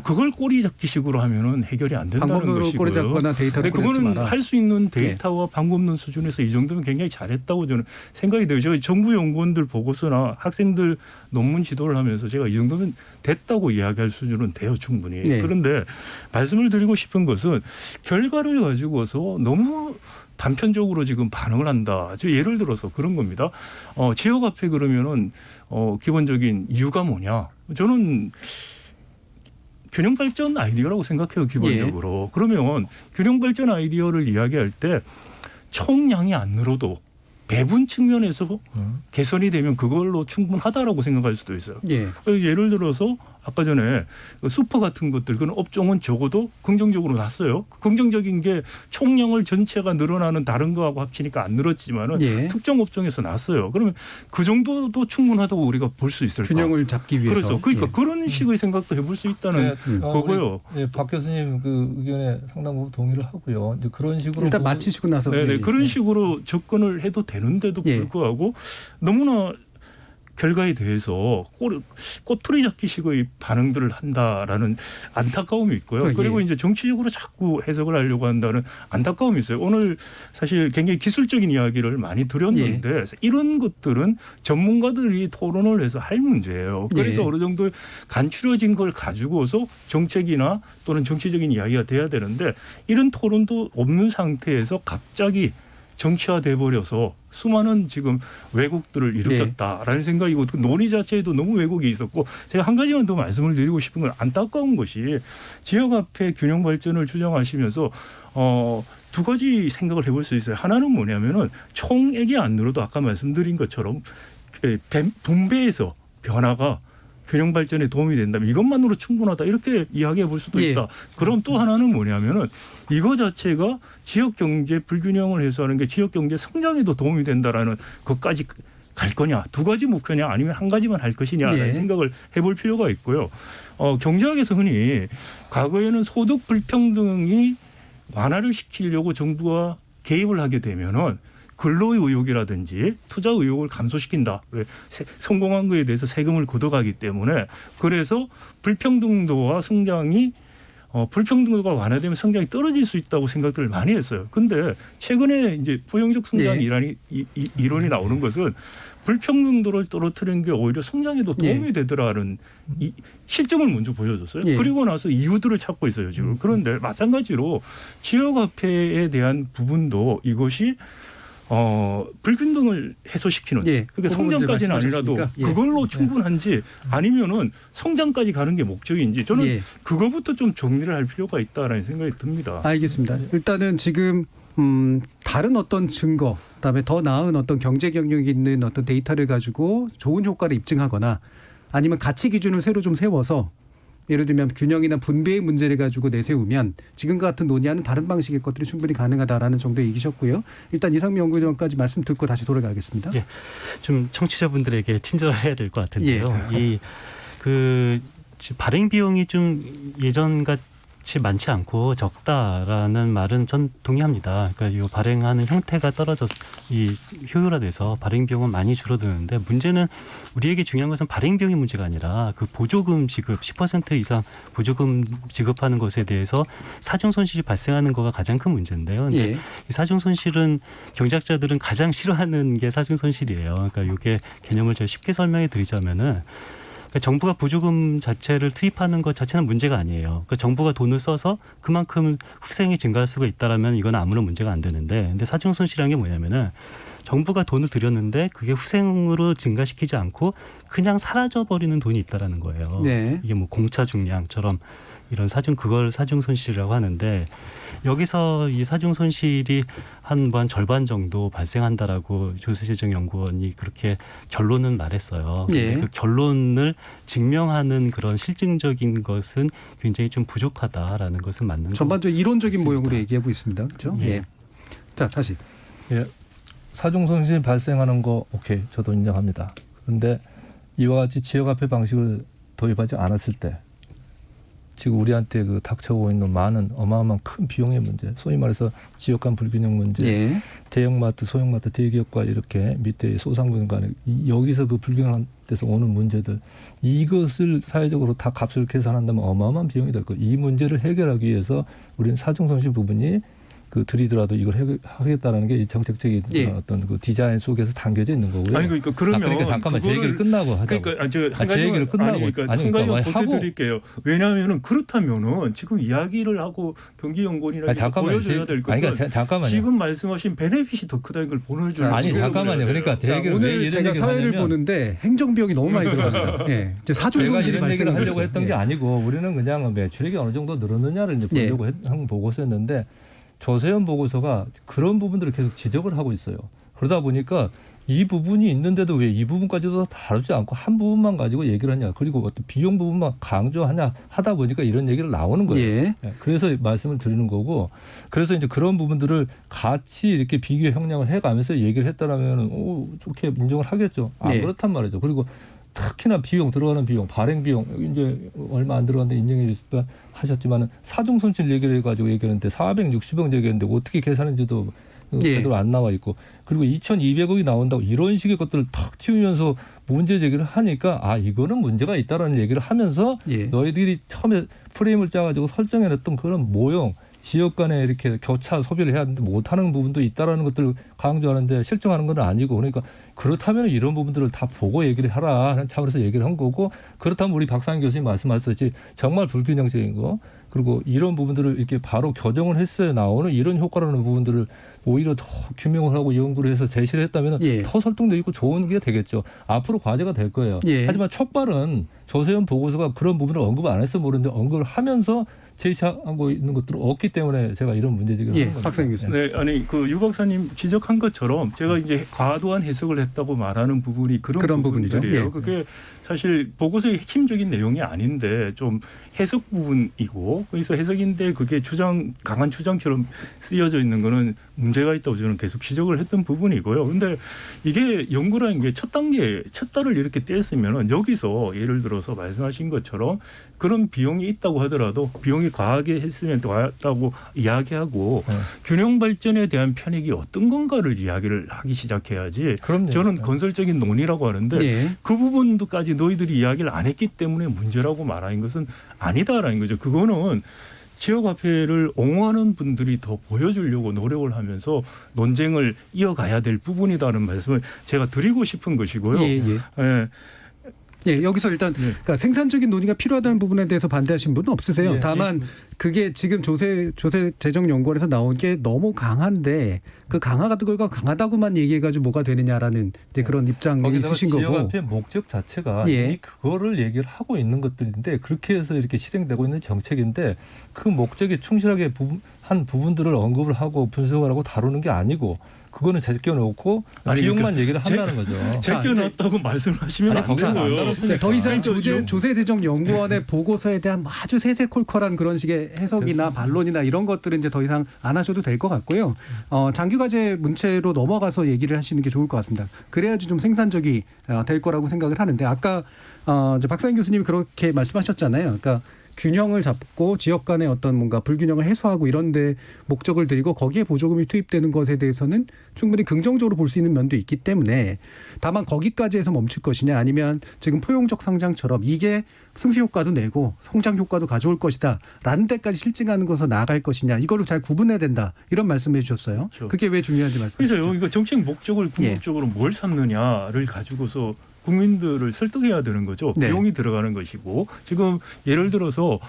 그걸 꼬리잡기식으로 하면은 해결이 안 된다는 방법론으로 것이고요. 꼬리잡거나 데이터로 그거는 할 수 있는 데이터와 방법론 수준에서 이 정도면 굉장히 잘했다고 저는 생각이 돼요. 제가 정부 연구원들 보고서나 학생들 논문 지도를 하면서 제가 이 정도면 됐다고 이야기할 수준은 돼요. 충분히. 그런데 말씀을 드리고 싶은 것은 결과를 가지고서 너무 단편적으로 지금 반응을 한다. 예를 들어서 그런 겁니다. 지역화폐 그러면은 기본적인 이유가 뭐냐? 저는 균형 발전 아이디어라고 생각해요. 기본적으로. 그러면 균형 발전 아이디어를 이야기할 때 총량이 안 늘어도 배분 측면에서 개선이 되면 그걸로 충분하다라고 생각할 수도 있어요. 예를 들어서 아까 전에 슈퍼 같은 것들 그런 업종은 적어도 긍정적으로 났어요. 긍정적인 게 총량을 전체가 늘어나는 다른 거하고 합치니까 안 늘었지만은 특정 업종에서 났어요. 그러면 그 정도도 충분하다고 우리가 볼 수 있을까? 균형을 잡기 위해서. 그러니까 그런 식의 생각도 해볼 수 있다는 거고요. 박 교수님 그 의견에 상당 부분 동의를 하고요. 이제 그런 식으로 일단 마치시고 나서 그런 식으로 접근을 해도 되는데도 불구하고 너무나 결과에 대해서 꼬투리 잡기식의 반응들을 한다라는 안타까움이 있고요. 그리고 이제 정치적으로 자꾸 해석을 하려고 한다는 안타까움이 있어요. 오늘 사실 굉장히 기술적인 이야기를 많이 드렸는데 이런 것들은 전문가들이 토론을 해서 할 문제예요. 그래서 어느 정도 간추려진 걸 가지고서 정책이나 또는 정치적인 이야기가 돼야 되는데 이런 토론도 없는 상태에서 갑자기 정치화돼 버려서 수많은 지금 왜곡들을 일으켰다라는 생각이고 그 논의 자체에도 너무 왜곡이 있었고 제가 한 가지만 더 말씀을 드리고 싶은 건 안타까운 것이 지역화폐 균형 발전을 주장하시면서 두 가지 생각을 해볼 수 있어요. 하나는 뭐냐면은 총액이 안 늘어도 아까 말씀드린 것처럼 분배에서 변화가 균형 발전에 도움이 된다면 이것만으로 충분하다 이렇게 이야기해 볼 수도 있다. 그럼 또 하나는 뭐냐면은 이거 자체가 지역 경제 불균형을 해소하는 게 지역 경제 성장에도 도움이 된다라는 것까지 갈 거냐, 두 가지 목표냐 아니면 한 가지만 할 것이냐라는 생각을 해볼 필요가 있고요. 경제학에서 흔히 과거에는 소득 불평등이 완화를 시키려고 정부가 개입을 하게 되면은 근로의 의욕이라든지 투자 의욕을 감소시킨다. 왜 성공한 거에 대해서 세금을 걷어가기 때문에 그래서 불평등도와 성장이 불평등도가 완화되면 성장이 떨어질 수 있다고 생각들을 많이 했어요. 근데 최근에 이제 부정적 성장 이론이 나오는 것은 불평등도를 떨어뜨리는 게 오히려 성장에도 도움이 되더라는 이 실증을 먼저 보여줬어요. 그리고 나서 이유들을 찾고 있어요 지금. 그런데 마찬가지로 지역화폐에 대한 부분도 이것이 불균등을 해소시키는 그러니까 성장까지는 아니라도 그걸로 충분한지 아니면은 성장까지 가는 게 목적인지 저는 그거부터 좀 정리를 할 필요가 있다라는 생각이 듭니다. 알겠습니다. 일단은 지금 다른 어떤 증거, 그다음에 더 나은 어떤 경제 경력이 있는 어떤 데이터를 가지고 좋은 효과를 입증하거나 아니면 가치 기준을 새로 좀 세워서 예를 들면 균형이나 분배의 문제를 가지고 내세우면 지금과 같은 논의하는 다른 방식의 것들이 충분히 가능하다라는 정도의 얘기셨고요. 일단 이상미 연구위원까지 말씀 듣고 다시 돌아가겠습니다. 좀 청취자분들에게 친절해야 될 것 같은데요. 발행 비용이 좀 예전같이 많지 않고 적다라는 말은 전 동의합니다. 그러니까 이 발행하는 형태가 떨어져서 이 효율화돼서 발행 비용은 많이 줄어드는데 문제는 우리에게 중요한 것은 발행 비용이 문제가 아니라 그 보조금 지급 10% 이상 보조금 지급하는 것에 대해서 사중 손실이 발생하는 거가 가장 큰 문제인데요. 근데 이 사중 손실은 경제학자들은 가장 싫어하는 게 사중 손실이에요. 그러니까 이게 개념을 제가 쉽게 설명해 드리자면은 그러니까 정부가 보조금 자체를 투입하는 것 자체는 문제가 아니에요. 그러니까 정부가 돈을 써서 그만큼 후생이 증가할 수가 있다라면 이건 아무런 문제가 안 되는데, 근데 사중 손실이라는 게 뭐냐면은 정부가 돈을 들였는데 그게 후생으로 증가시키지 않고 그냥 사라져 버리는 돈이 있다라는 거예요. 이게 뭐 공차 중량처럼 이런 그걸 사중 손실이라고 하는데 여기서 이 사중 손실이 한 절반 정도 발생한다라고 조세재정 연구원이 그렇게 결론은 말했어요. 그 결론을 증명하는 그런 실증적인 것은 굉장히 좀 부족하다라는 것은 맞는 전반적으로 이론적인 같습니다. 모형으로 얘기하고 있습니다. 그렇죠? 자, 다시. 사중 손실 발생하는 거 오케이, 저도 인정합니다. 그런데 이와 같이 지역화폐 방식을 도입하지 않았을 때 지금 우리한테 닥쳐오고 있는 많은 어마어마한 큰 비용의 문제, 소위 말해서 지역 간 불균형 문제, 대형마트, 소형마트, 대기업과 이렇게 밑에 소상공인 간에 여기서 그 불균형돼서 오는 문제들, 이것을 사회적으로 다 값을 계산한다면 어마어마한 비용이 될 거예요. 이 문제를 해결하기 위해서 우리는 사중 손실 부분이 들이더라도 이걸 하겠다라는 게 정책적인 어떤 디자인 속에서 담겨져 있는 거고요. 아니 그러면 그러니까 잠깐만 제 얘기를 끝나고 하자고. 그러니까 제 얘기를 끝나고 한 가지만 보태드릴게요. 왜냐하면은 그렇다면은 지금 이야기를 하고 경기연구원이나 보여줘야 될 것은 지금 말씀하신 베네핏이 더 크다는 걸 보여줘야. 잠깐만요. 그러니까 오늘 제가 사회를 보는데 행정 비용이 너무 많이 들어갑니다. 사중 손실이 발생하고 하려고 했던 게 아니고 우리는 그냥 매출액이 어느 정도 늘었느냐를 이제 보려고 한 보고서였는데. 조세현 보고서가 그런 부분들을 계속 지적을 하고 있어요. 그러다 보니까 이 부분이 있는데도 왜 이 부분까지도 다루지 않고 한 부분만 가지고 얘기를 하냐. 그리고 어떤 비용 부분만 강조하냐 하다 보니까 이런 얘기를 나오는 거예요. 그래서 말씀을 드리는 거고, 그래서 이제 그런 부분들을 같이 이렇게 비교 형량을 해가면서 얘기를 했다라면 좋게 인정을 하겠죠. 그렇단 말이죠. 그리고 특히나 비용, 들어가는 비용, 발행 비용, 이제 얼마 안 들어갔는데 인정해 하셨지만은 사중 손실 얘기를 해가지고 얘기하는데 460억 얘기했는데 어떻게 계산했는지도 예. 제대로 안 나와 있고 그리고 2,200억이 나온다고 이런 식의 것들을 턱 튀우면서 문제 제기를 하니까 아 이거는 문제가 있다라는 얘기를 하면서 예. 너희들이 처음에 프레임을 짜가지고 설정해놨던 그런 모형 지역 간에 이렇게 교차 소비를 해야 하는데 못하는 부분도 있다라는 것들을 강조하는데 실증하는 건 아니고 그러니까 그렇다면 이런 부분들을 다 보고 얘기를 하라 하는 차원에서 얘기를 한 거고 그렇다면 우리 박상현 교수님 말씀하셨듯이 정말 불균형적인 거 그리고 이런 부분들을 이렇게 바로 교정을 했어야 나오는 이런 효과라는 부분들을 오히려 더 규명을 하고 연구를 해서 제시를 했다면 예. 더 설득되고 좋은 게 되겠죠. 앞으로 과제가 될 거예요. 예. 하지만 첫발은 조세현 보고서가 그런 부분을 언급을 안 해서 모르는데 언급을 하면서 제시하고 있는 것들은 없기 때문에 제가 이런 문제 제기를 예. 하는 겁니다. 박상현 교수님. 네, 아니 그 유 박사님 지적한 것처럼 제가 이제 과도한 해석을 했다고 말하는 부분이 그런 부분이죠. 부분들이에요. 예. 그게 사실 보고서의 핵심적인 내용이 아닌데 좀 해석 부분이고 그래서 해석인데 그게 강한 주장처럼 쓰여져 있는 거는 문제가 있다고 저는 계속 지적을 했던 부분이고요. 근데 이게 연구라는 게 첫 달을 이렇게 뗐으면은 여기서 예를 들어서 말씀하신 것처럼 그런 비용이 있다고 하더라도 비용이 과하게 했으면 과하다고 이야기하고 균형 발전에 대한 편익이 어떤 건가를 이야기를 하기 시작해야지. 그럼요. 저는 건설적인 논의라고 하는데 예. 그 부분도까지 너희들이 이야기를 안 했기 때문에 문제라고 말하는 것은 아니다라는 거죠. 그거는 지역화폐를 옹호하는 분들이 더 보여주려고 노력을 하면서 논쟁을 이어가야 될 부분이다는 말씀을 제가 드리고 싶은 것이고요. 예, 예. 예. 예, 여기서 일단 그러니까 생산적인 논의가 필요하다는 부분에 대해서 반대하신 분은 없으세요. 예, 다만 그게 지금 조세재정연구원에서 나온 게 너무 강한데 그 강화가 강하다고만 얘기해가지고 뭐가 되느냐라는 이제 그런 입장이 있으신 거고. 지역화폐 목적 자체가 예. 이미 그거를 얘기를 하고 있는 것들인데 그렇게 해서 이렇게 실행되고 있는 정책인데 그 목적에 충실하게 한 부분들을 언급을 하고 분석을 하고 다루는 게 아니고 그거는 제껴놓고 비용만 얘기를 한다는 거죠. 제껴놨다고 말씀하시면 안 되고요. 더 이상 조세재정연구원의 보고서에 대한 아주 세세콜콜한 그런 식의 해석이나 반론이나 이런 것들은 이제 더 이상 안 하셔도 될 것 같고요. 장기과제 문체로 넘어가서 얘기를 하시는 게 좋을 것 같습니다. 그래야지 좀 생산적이 될 거라고 생각을 하는데 아까 이제 박상현 교수님이 그렇게 말씀하셨잖아요. 그러니까 균형을 잡고 지역 간의 어떤 뭔가 불균형을 해소하고 이런 데 목적을 들이고 거기에 보조금이 투입되는 것에 대해서는 충분히 긍정적으로 볼 수 있는 면도 있기 때문에 다만 거기까지 해서 멈출 것이냐 아니면 지금 포용적 성장처럼 이게 승수 효과도 내고 성장 효과도 가져올 것이다 라는 데까지 실증하는 것으로 나아갈 것이냐 이걸로 잘 구분해야 된다 이런 말씀해 주셨어요. 그렇죠. 그게 왜 중요한지 말씀해 주시죠. 그래서 이거 정책 목적을 궁극적으로 뭘 삼느냐를 가지고서 국민들을 설득해야 되는 거죠. 네. 비용이 들어가는 것이고 지금 예를 들어서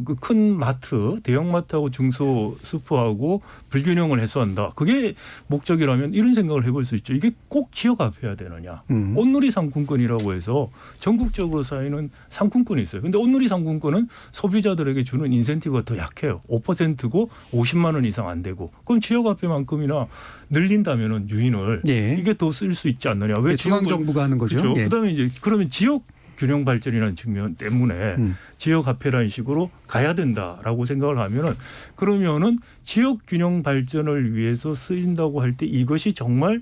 그 큰 마트, 대형 마트하고 중소 슈퍼하고 불균형을 해소한다. 그게 목적이라면 이런 생각을 해볼 수 있죠. 이게 꼭 지역화해야 되느냐. 온누리 상품권이라고 해서 전국적으로 쌓이는 상품권이 있어요. 근데 온누리 상품권은 소비자들에게 주는 인센티브가 더 약해요. 5%고 50만 원 이상 안 되고. 그럼 지역화폐만큼이나 늘린다면은 유인을 예. 이게 더 쓸 수 있지 않느냐. 왜 중앙정부가 하는 거죠. 그렇죠. 예. 그다음에 이제 그러면 지역 균형 발전이라는 측면 때문에 지역 화폐라는 식으로 가야 된다라고 생각을 하면은 그러면은 지역 균형 발전을 위해서 쓰인다고 할 때 이것이 정말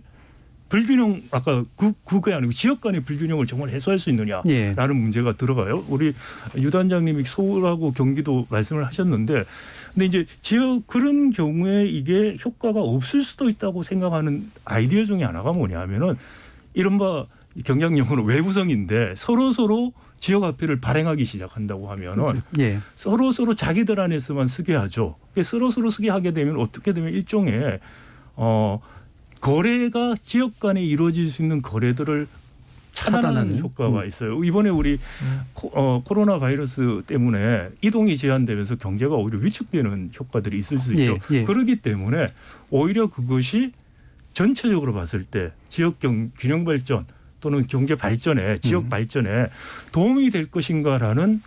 불균형 아까 그게 아니고 지역 간의 불균형을 정말 해소할 수 있느냐라는 예. 문제가 들어가요. 우리 유 단장님이 서울하고 경기도 말씀을 하셨는데 근데 이제 지역 그런 경우에 이게 효과가 없을 수도 있다고 생각하는 아이디어 중에 하나가 뭐냐면은 이른바 경향용어로 외부성인데 서로 지역 화폐를 발행하기 시작한다고 하면은 예. 서로 자기들 안에서만 쓰게 하죠. 서로 쓰게 하게 되면 어떻게 되면 일종의 거래가 지역 간에 이루어질 수 있는 거래들을 차단하는 효과가 있어요. 이번에 우리 코로나 바이러스 때문에 이동이 제한되면서 경제가 오히려 위축되는 효과들이 있을 수 있죠. 예. 그렇기 때문에 오히려 그것이 전체적으로 봤을 때 지역 균형 발전 또는 경제 발전에 지역 발전에 도움이 될 것인가라는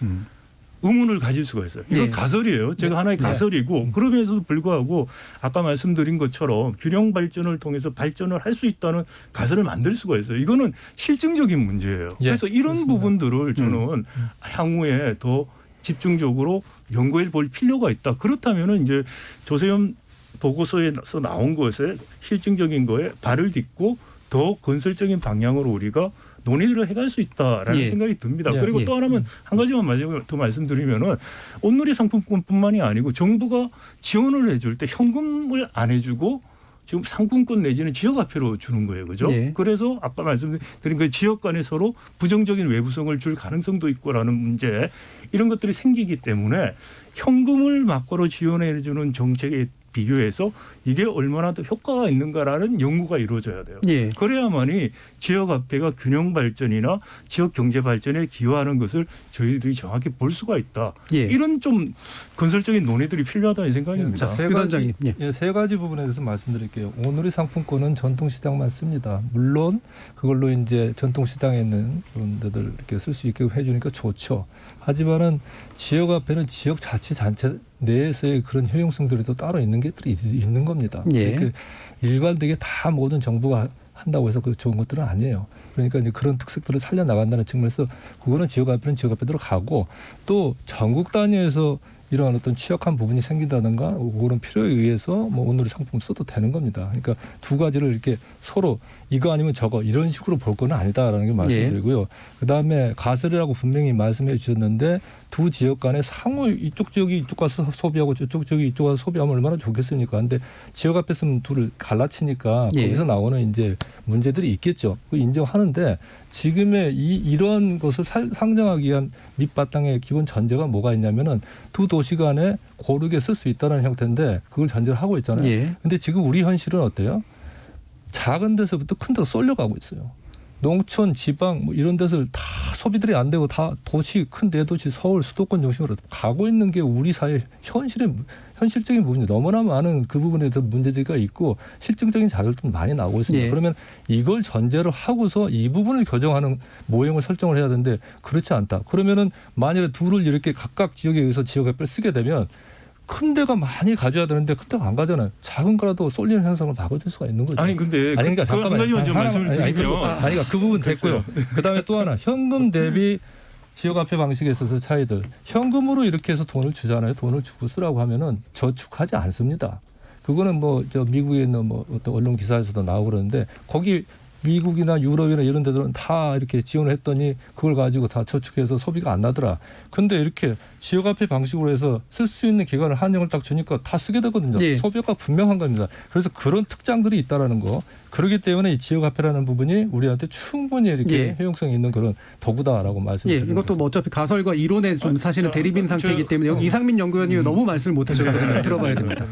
의문을 가질 수가 있어요. 이건 가설이에요. 제가 하나의 가설이고 그럼에도 불구하고 아까 말씀드린 것처럼 균형 발전을 통해서 발전을 할 수 있다는 가설을 만들 수가 있어요. 이거는 실증적인 문제예요. 그래서 이런 그렇습니다. 부분들을 저는 향후에 더 집중적으로 연구해 볼 필요가 있다. 그렇다면은 이제 조세현 보고서에서 나온 것에 실증적인 거에 발을 딛고 더 건설적인 방향으로 우리가 논의를 해갈 수 있다라는 예. 생각이 듭니다. 예. 그리고 예. 또 하나만 한 가지만 마지막으로 더 말씀드리면은 온누리 상품권뿐만이 아니고 정부가 지원을 해줄 때 현금을 안 해주고 지금 상품권 내지는 지역화폐로 주는 거예요. 그죠? 예. 그래서 아까 말씀드린 그 지역 간에 서로 부정적인 외부성을 줄 가능성도 있고라는 문제 이런 것들이 생기기 때문에 현금을 막고로 지원해 주는 정책에 비교해서 이게 얼마나 더 효과가 있는가라는 연구가 이루어져야 돼요. 예. 그래야만이 지역화폐가 균형 발전이나 지역 경제 발전에 기여하는 것을 저희들이 정확히 볼 수가 있다. 예. 이런 좀 건설적인 논의들이 필요하다는 생각입니다. 자, 유 단장님. 예. 세 가지 부분에 대해서 말씀드릴게요. 오늘의 상품권은 전통시장만 씁니다. 물론 그걸로 이제 전통시장에 있는 그런 데들 이렇게 쓸 수 있게 해주니까 좋죠. 하지만은 지역화폐는 지역자치단체 내에서의 그런 효용성들이 또 따로 있는 것들이 있는 겁니다. 예. 이렇게 일관되게 다 모든 정부가 한다고 해서 그 좋은 것들은 아니에요. 그러니까 이제 그런 특색들을 살려나간다는 측면에서 그거는 지역화폐는 지역화폐대로 가고 또 전국 단위에서 이러한 어떤 취약한 부분이 생긴다든가 그런 필요에 의해서 뭐 오늘의 상품 써도 되는 겁니다. 그러니까 두 가지를 이렇게 서로 이거 아니면 저거 이런 식으로 볼 건 아니다라는 게 말씀드리고요. 그다음에 가설이라고 분명히 말씀해 주셨는데 두 지역 간에 상호 이쪽 지역이 이쪽 가서 소비하고 저쪽 지역이 이쪽 가서 소비하면 얼마나 좋겠습니까? 근데 지역 앞에 쓰면 둘을 갈라치니까 예. 거기서 나오는 이제 문제들이 있겠죠. 그 인정하는데 지금의 이러한 것을 상정하기 위한 밑바탕의 기본 전제가 뭐가 있냐면은 두 도시 간에 고르게 쓸 수 있다는 형태인데 그걸 전제를 하고 있잖아요. 예. 근데 지금 우리 현실은 어때요? 작은 데서부터 큰 데로 쏠려가고 있어요. 농촌, 지방 뭐 이런 데서 다 소비들이 안 되고 다 도시 큰 대도시 서울 수도권 중심으로 가고 있는 게 우리 사회 현실적인 부분이 너무나 많은 그 부분에 대해서 문제제기가 있고 실증적인 자료도 많이 나오고 있습니다. 예. 그러면 이걸 전제로 하고서 이 부분을 교정하는 모형을 설정을 해야 되는데 그렇지 않다. 그러면은 만약에 둘을 이렇게 각각 지역에 의해서 지역화폐를 쓰게 되면 큰 데가 많이 가져야 되는데 큰 데가 안 가잖아요. 작은 거라도 쏠리는 현상을 바꿔줄 수가 있는 거죠. 아니 근데 그러니까 그 한 가지만 좀 말씀을 드리면 그러니까 그 부분 됐고요. 그다음에 또 하나 현금 대비 지역화폐 방식에 있어서 차이들. 현금으로 이렇게 해서 돈을 주잖아요. 돈을 주고 쓰라고 하면은 저축하지 않습니다. 그거는 뭐 저 미국에 있는 뭐 어떤 언론 기사에서도 나오고 그러는데 거기 미국이나 유럽이나 이런 데들은 다 이렇게 지원을 했더니 그걸 가지고 다 저축해서 소비가 안 나더라. 근데 이렇게 지역화폐 방식으로 해서 쓸 수 있는 기간을 한정을 딱 주니까 다 쓰게 되거든요. 예. 소비효과가 분명한 겁니다. 그래서 그런 특장들이 있다라는 거. 그렇기 때문에 이 지역화폐라는 부분이 우리한테 충분히 이렇게 예. 효용성이 있는 그런 도구다라고 예, 말씀드립니다. 이것도 뭐 어차피 가설과 이론에 좀 사실은 저, 대립인 저, 상태이기 때문에 여기 이상민 연구위원님이 너무 말씀을 못 하셔서 들어봐야 됩니다.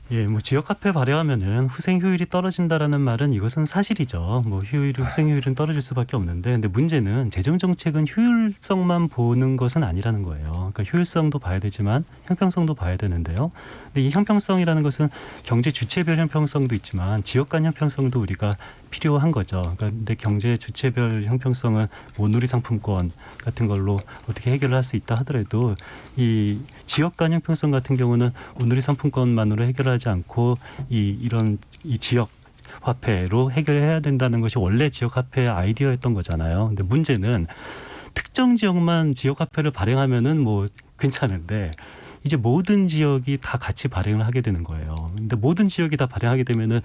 예, 뭐 지역화폐 발행하면은 후생 효율이 떨어진다라는 말은 이것은 사실이죠. 뭐 후생 효율은 떨어질 수밖에 없는데, 근데 문제는 재정 정책은 효율성만 보는 것은 아니라는 거예요. 그러니까 효율성도 봐야 되지만 형평성도 봐야 되는데요. 근데 이 형평성이라는 것은 경제 주체별 형평성도 있지만 지역 간 형평성도 우리가 필요한 거죠. 그러니까 근데 경제 주체별 형평성은 오누리 상품권 같은 걸로 어떻게 해결을 할 수 있다 하더라도 이 지역 간 형평성 같은 경우는 오누리 상품권만으로 해결하지 않고 이런 지역 화폐로 해결해야 된다는 것이 원래 지역 화폐의 아이디어였던 거잖아요. 근데 문제는 특정 지역만 지역 화폐를 발행하면은 뭐 괜찮은데 이제 모든 지역이 다 같이 발행을 하게 되는 거예요. 근데 모든 지역이 다 발행하게 되면은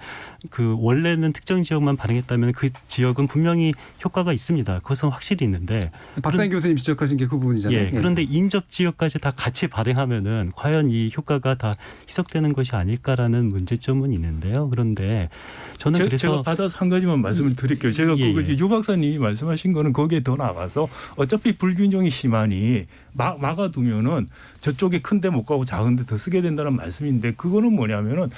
그 원래는 특정 지역만 발행했다면 그 지역은 분명히 효과가 있습니다. 그것은 확실히 있는데 박상희 교수님 지적하신 게 그 부분이잖아요. 예, 그런데 인접 지역까지 다 같이 발행하면은 과연 이 효과가 다 희석되는 것이 아닐까라는 문제점은 있는데요. 그런데 저는 그래서 제가 받아서 한 가지만 말씀을 드릴게요. 제가 예, 그거 예. 유 박사님이 말씀하신 거는 거기에 더 나가서 어차피 불균형이 심하니 막아두면은 저쪽에 큰데 못 가고 작은데 더 쓰게 된다는 말씀인데 그거는 뭐냐면은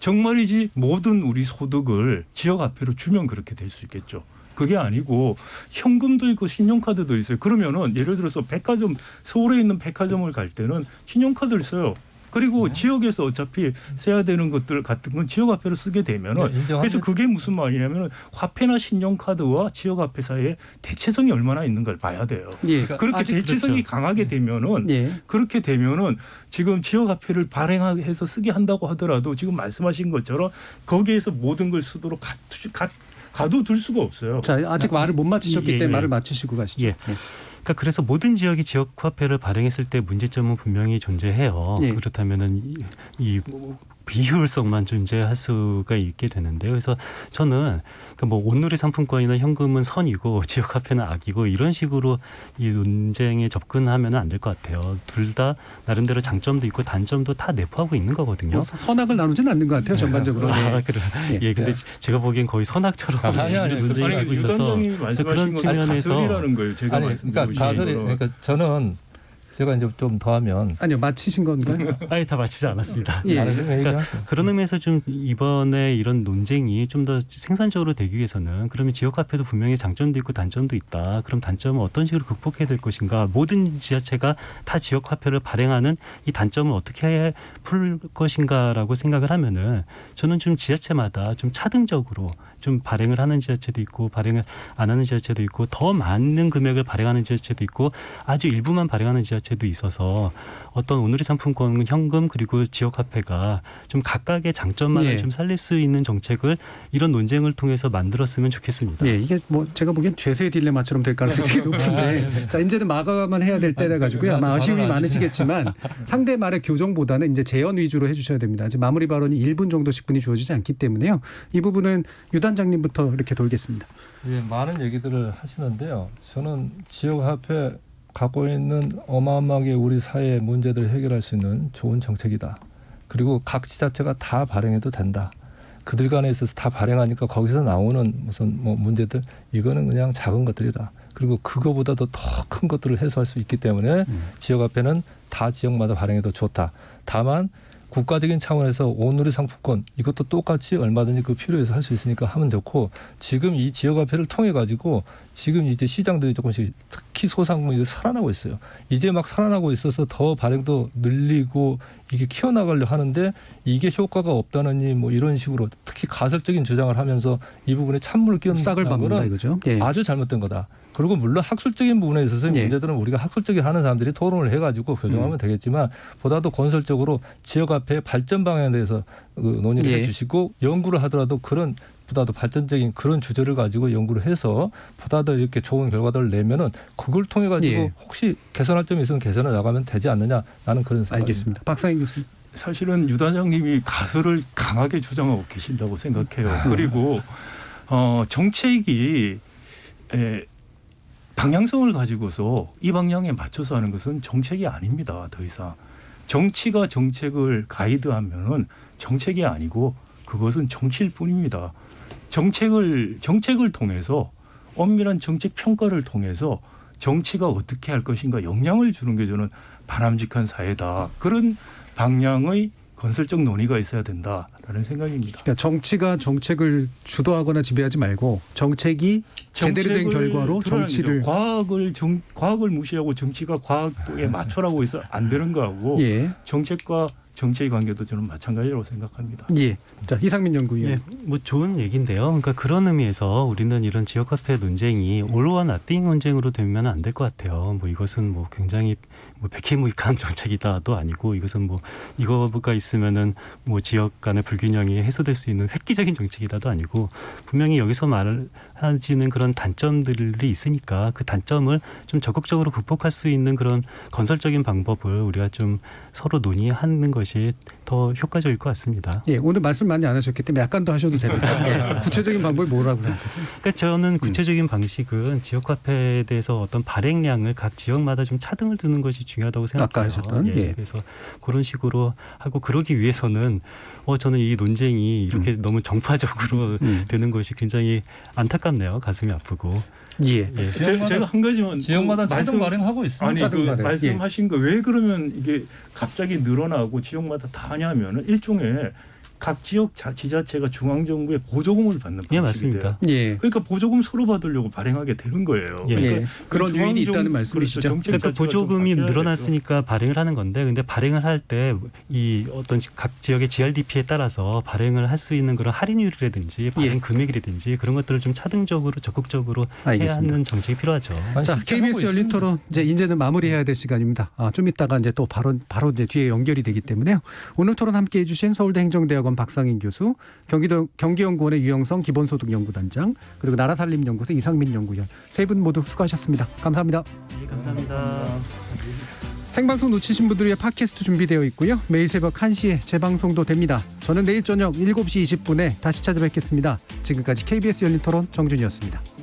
정말이지 모든 우리 소득을 지역화폐로 주면 그렇게 될 수 있겠죠. 그게 아니고 현금도 있고 신용카드도 있어요. 그러면은 예를 들어서 백화점 서울에 있는 백화점을 갈 때는 신용카드를 써요. 그리고 지역에서 어차피 써야 되는 것들 같은 건 지역화폐로 쓰게 되면은 그래서 그게 무슨 말이냐면은 화폐나 신용카드와 지역화폐 사이에 대체성이 얼마나 있는 걸 봐야 돼요. 예. 그렇게 대체성이 그렇죠. 강하게 되면은 예. 그렇게 되면은 지금 지역화폐를 발행해서 쓰게 한다고 하더라도 지금 말씀하신 것처럼 거기에서 모든 걸 쓰도록 가둬둘 수가 없어요. 자, 아직 말을 못 마치셨기 예, 때문에 예. 말을 마치시고 가시죠. 예. 그러니까 그래서 모든 지역이 지역 화폐를 발행했을 때 문제점은 분명히 존재해요. 예. 그렇다면은 이 비효율성만 존재할 수가 있게 되는데요. 그래서 저는 뭐 온누리 상품권이나 현금은 선이고 지역화폐는 악이고 이런 식으로 이 논쟁에 접근하면 안 될 것 같아요. 둘 다 나름대로 장점도 있고 단점도 다 내포하고 있는 거거든요. 선악을 나누지는 않는 것 같아요. 전반적으로. 아, 그래. 예, 근데 제가 보기엔 거의 선악처럼 논쟁이 되고 있어서 그런 측면에서 가설이라는 거예요. 제가 그러니까 가설이 그러니까 저는 제가 이제 좀 더하면 아니요, 마치신 건가요? 아예 다 마치지 않았습니다. 예. 그러니까 그런 의미에서 좀 이번에 이런 논쟁이 좀 더 생산적으로 되기 위해서는 그러면 지역화폐도 분명히 장점도 있고 단점도 있다. 그럼 단점은 어떤 식으로 극복해야 될 것인가? 모든 지자체가 다 지역화폐를 발행하는 이 단점을 어떻게 풀 것인가라고 생각을 하면은 저는 좀 지자체마다 좀 차등적으로 좀 발행을 하는 지자체도 있고 발행을 안 하는 지자체도 있고 더 많은 금액을 발행하는 지자체도 있고 아주 일부만 발행하는 지자체도 있어서 어떤 오늘의 상품권, 현금 그리고 지역화폐가 좀 각각의 장점만을 예. 좀 살릴 수 있는 정책을 이런 논쟁을 통해서 만들었으면 좋겠습니다. 예, 이게 뭐 제가 보기엔 죄수의 딜레마처럼 될 가능성이 되게 높은데 자 이제는 마감을 해야 될 때라 가지고요. 아마 아쉬움이 많으시겠지만 상대 말의 교정보다는 이제 재연 위주로 해주셔야 됩니다. 이제 마무리 발언이 1분 정도씩 분이 주어지지 않기 때문에요. 이 부분은 유 단장님부터 이렇게 돌겠습니다. 예, 많은 얘기들을 하시는데요. 저는 지역화폐 갖고 있는 어마어마하게 우리 사회의 문제들을 해결할 수 있는 좋은 정책이다. 그리고 각 지자체가 다 발행해도 된다. 그들 간에 있어서 다 발행하니까 거기서 나오는 무슨 뭐 문제들 이거는 그냥 작은 것들이다. 그리고 그거보다도 더 큰 것들을 해소할 수 있기 때문에 지역화폐는 다 지역마다 발행해도 좋다. 다만 국가적인 차원에서 온누리 상품권 이것도 똑같이 얼마든지 그 필요해서 할 수 있으니까 하면 좋고 지금 이 지역화폐를 통해 가지고 지금 이제 시장들이 조금씩 특히 소상공인이 살아나고 있어요. 이제 막 살아나고 있어서 더 발행도 늘리고 이게 키워나가려 하는데 이게 효과가 없다느니 뭐 이런 식으로 특히 가설적인 주장을 하면서 이 부분에 찬물을 끼얹는 싹을 밟는다 거는 이거죠. 예. 아주 잘못된 거다. 그리고 물론 학술적인 부분에 있어서 예. 문제들은 우리가 학술적인 하는 사람들이 토론을 해가지고 교정하면 되겠지만 보다도 건설적으로 지역화폐의 발전 방향에 대해서 그 논의를 예. 해주시고 연구를 하더라도 그런 보다도 발전적인 그런 주제를 가지고 연구를 해서 보다도 이렇게 좋은 결과들을 내면은 그걸 통해 가지고 예. 혹시 개선할 점이 있으면 개선해 나가면 되지 않느냐 나는 그런 생각입니다. 알겠습니다. 박상인 교수님. 사실은 유 단장님이 가설을 강하게 주장하고 계신다고 생각해요. 그리고 정책이 방향성을 가지고서 이 방향에 맞춰서 하는 것은 정책이 아닙니다. 더 이상. 정치가 정책을 가이드하면은 정책이 아니고 그것은 정치일 뿐입니다. 정책을 통해서 엄밀한 정책 평가를 통해서 정치가 어떻게 할 것인가 영향을 주는 게 저는 바람직한 사회다. 그런 방향의 건설적 논의가 있어야 된다라는 생각입니다. 그러니까 정치가 정책을 주도하거나 지배하지 말고 정책이 제대로 된 결과로 정치를 과학을 무시하고 정치가 과학에 맞춰라고 해서 안 되는 거하고 예. 정책과 정치의 관계도 저는 마찬가지라고 생각합니다. 예. 자, 이상민 연구위원. 예, 뭐 좋은 얘기인데요. 그러니까 그런 의미에서 우리는 이런 지역화폐 논쟁이 올로와 나띵 논쟁으로 되면 안 될 것 같아요. 뭐 이것은 뭐 굉장히 뭐 백해무익한 정책이다도 아니고 이것은 뭐 이거가 있으면은 뭐 지역 간의 불균형이 해소될 수 있는 획기적인 정책이다도 아니고 분명히 여기서 말하지는 그런 단점들이 있으니까 그 단점을 좀 적극적으로 극복할 수 있는 그런 건설적인 방법을 우리가 좀 서로 논의하는 것이 더 효과적일 것 같습니다. 예, 오늘 말씀 많이 안 하셨기 때문에 약간 더 하셔도 됩니다. 예, 구체적인 방법이 뭐라고 생각하세요? 그러니까 저는 구체적인 방식은 지역화폐에 대해서 어떤 발행량을 각 지역마다 좀 차등을 두는 것이 중요하다고 생각해요. 아까 하셨던. 예. 그래서 그런 식으로 하고 그러기 위해서는 저는 이 논쟁이 이렇게 너무 정파적으로 되는 것이 굉장히 안타깝네요. 가슴이 아프고. 예. 예. 제가 한 가지만 지역마다 차등 발행하고 있습니다. 아니 차등 그 발행. 말씀하신 거 왜 그러면 이게 갑자기 늘어나고 지역마다 다 하냐면은 일종의 각 지역 지자체가 중앙정부의 보조금을 받는 방식이 예, 맞습니다. 돼요. 예. 그러니까 보조금 서로 받으려고 발행하게 되는 거예요. 예. 그러니까 예. 그런 요인이 있다는 말씀이시죠. 그렇죠. 정책 그러니까 자체가 좀 보조금이 바뀌어야 늘어났으니까 발행을 하는 건데, 근데 발행을 할 때 이 어떤 각 지역의 GRDP에 따라서 발행을 할 수 있는 그런 할인율이라든지 발행 금액이라든지 그런 것들을 좀 차등적으로 적극적으로 알겠습니다. 해야 하는 정책이 필요하죠. 자, KBS 열린 토론 이제는 마무리해야 될 시간입니다. 좀 이따가 이제 또 바로 이제 뒤에 연결이 되기 때문에요. 오늘 토론 함께해 주신 서울대 행정대학원 박상인 교수, 경기연구원의 유영성 기본소득연구단장, 그리고 나라살림연구소 이상민 연구위원 세 분 모두 수고하셨습니다. 감사합니다. 예, 감사합니다. 생방송 놓치신 분들 위해 팟캐스트 준비되어 있고요. 매일 새벽 1시에 재방송도 됩니다. 저는 내일 저녁 7시 20분에 다시 찾아뵙겠습니다. 지금까지 KBS 열린 토론 정준이었습니다.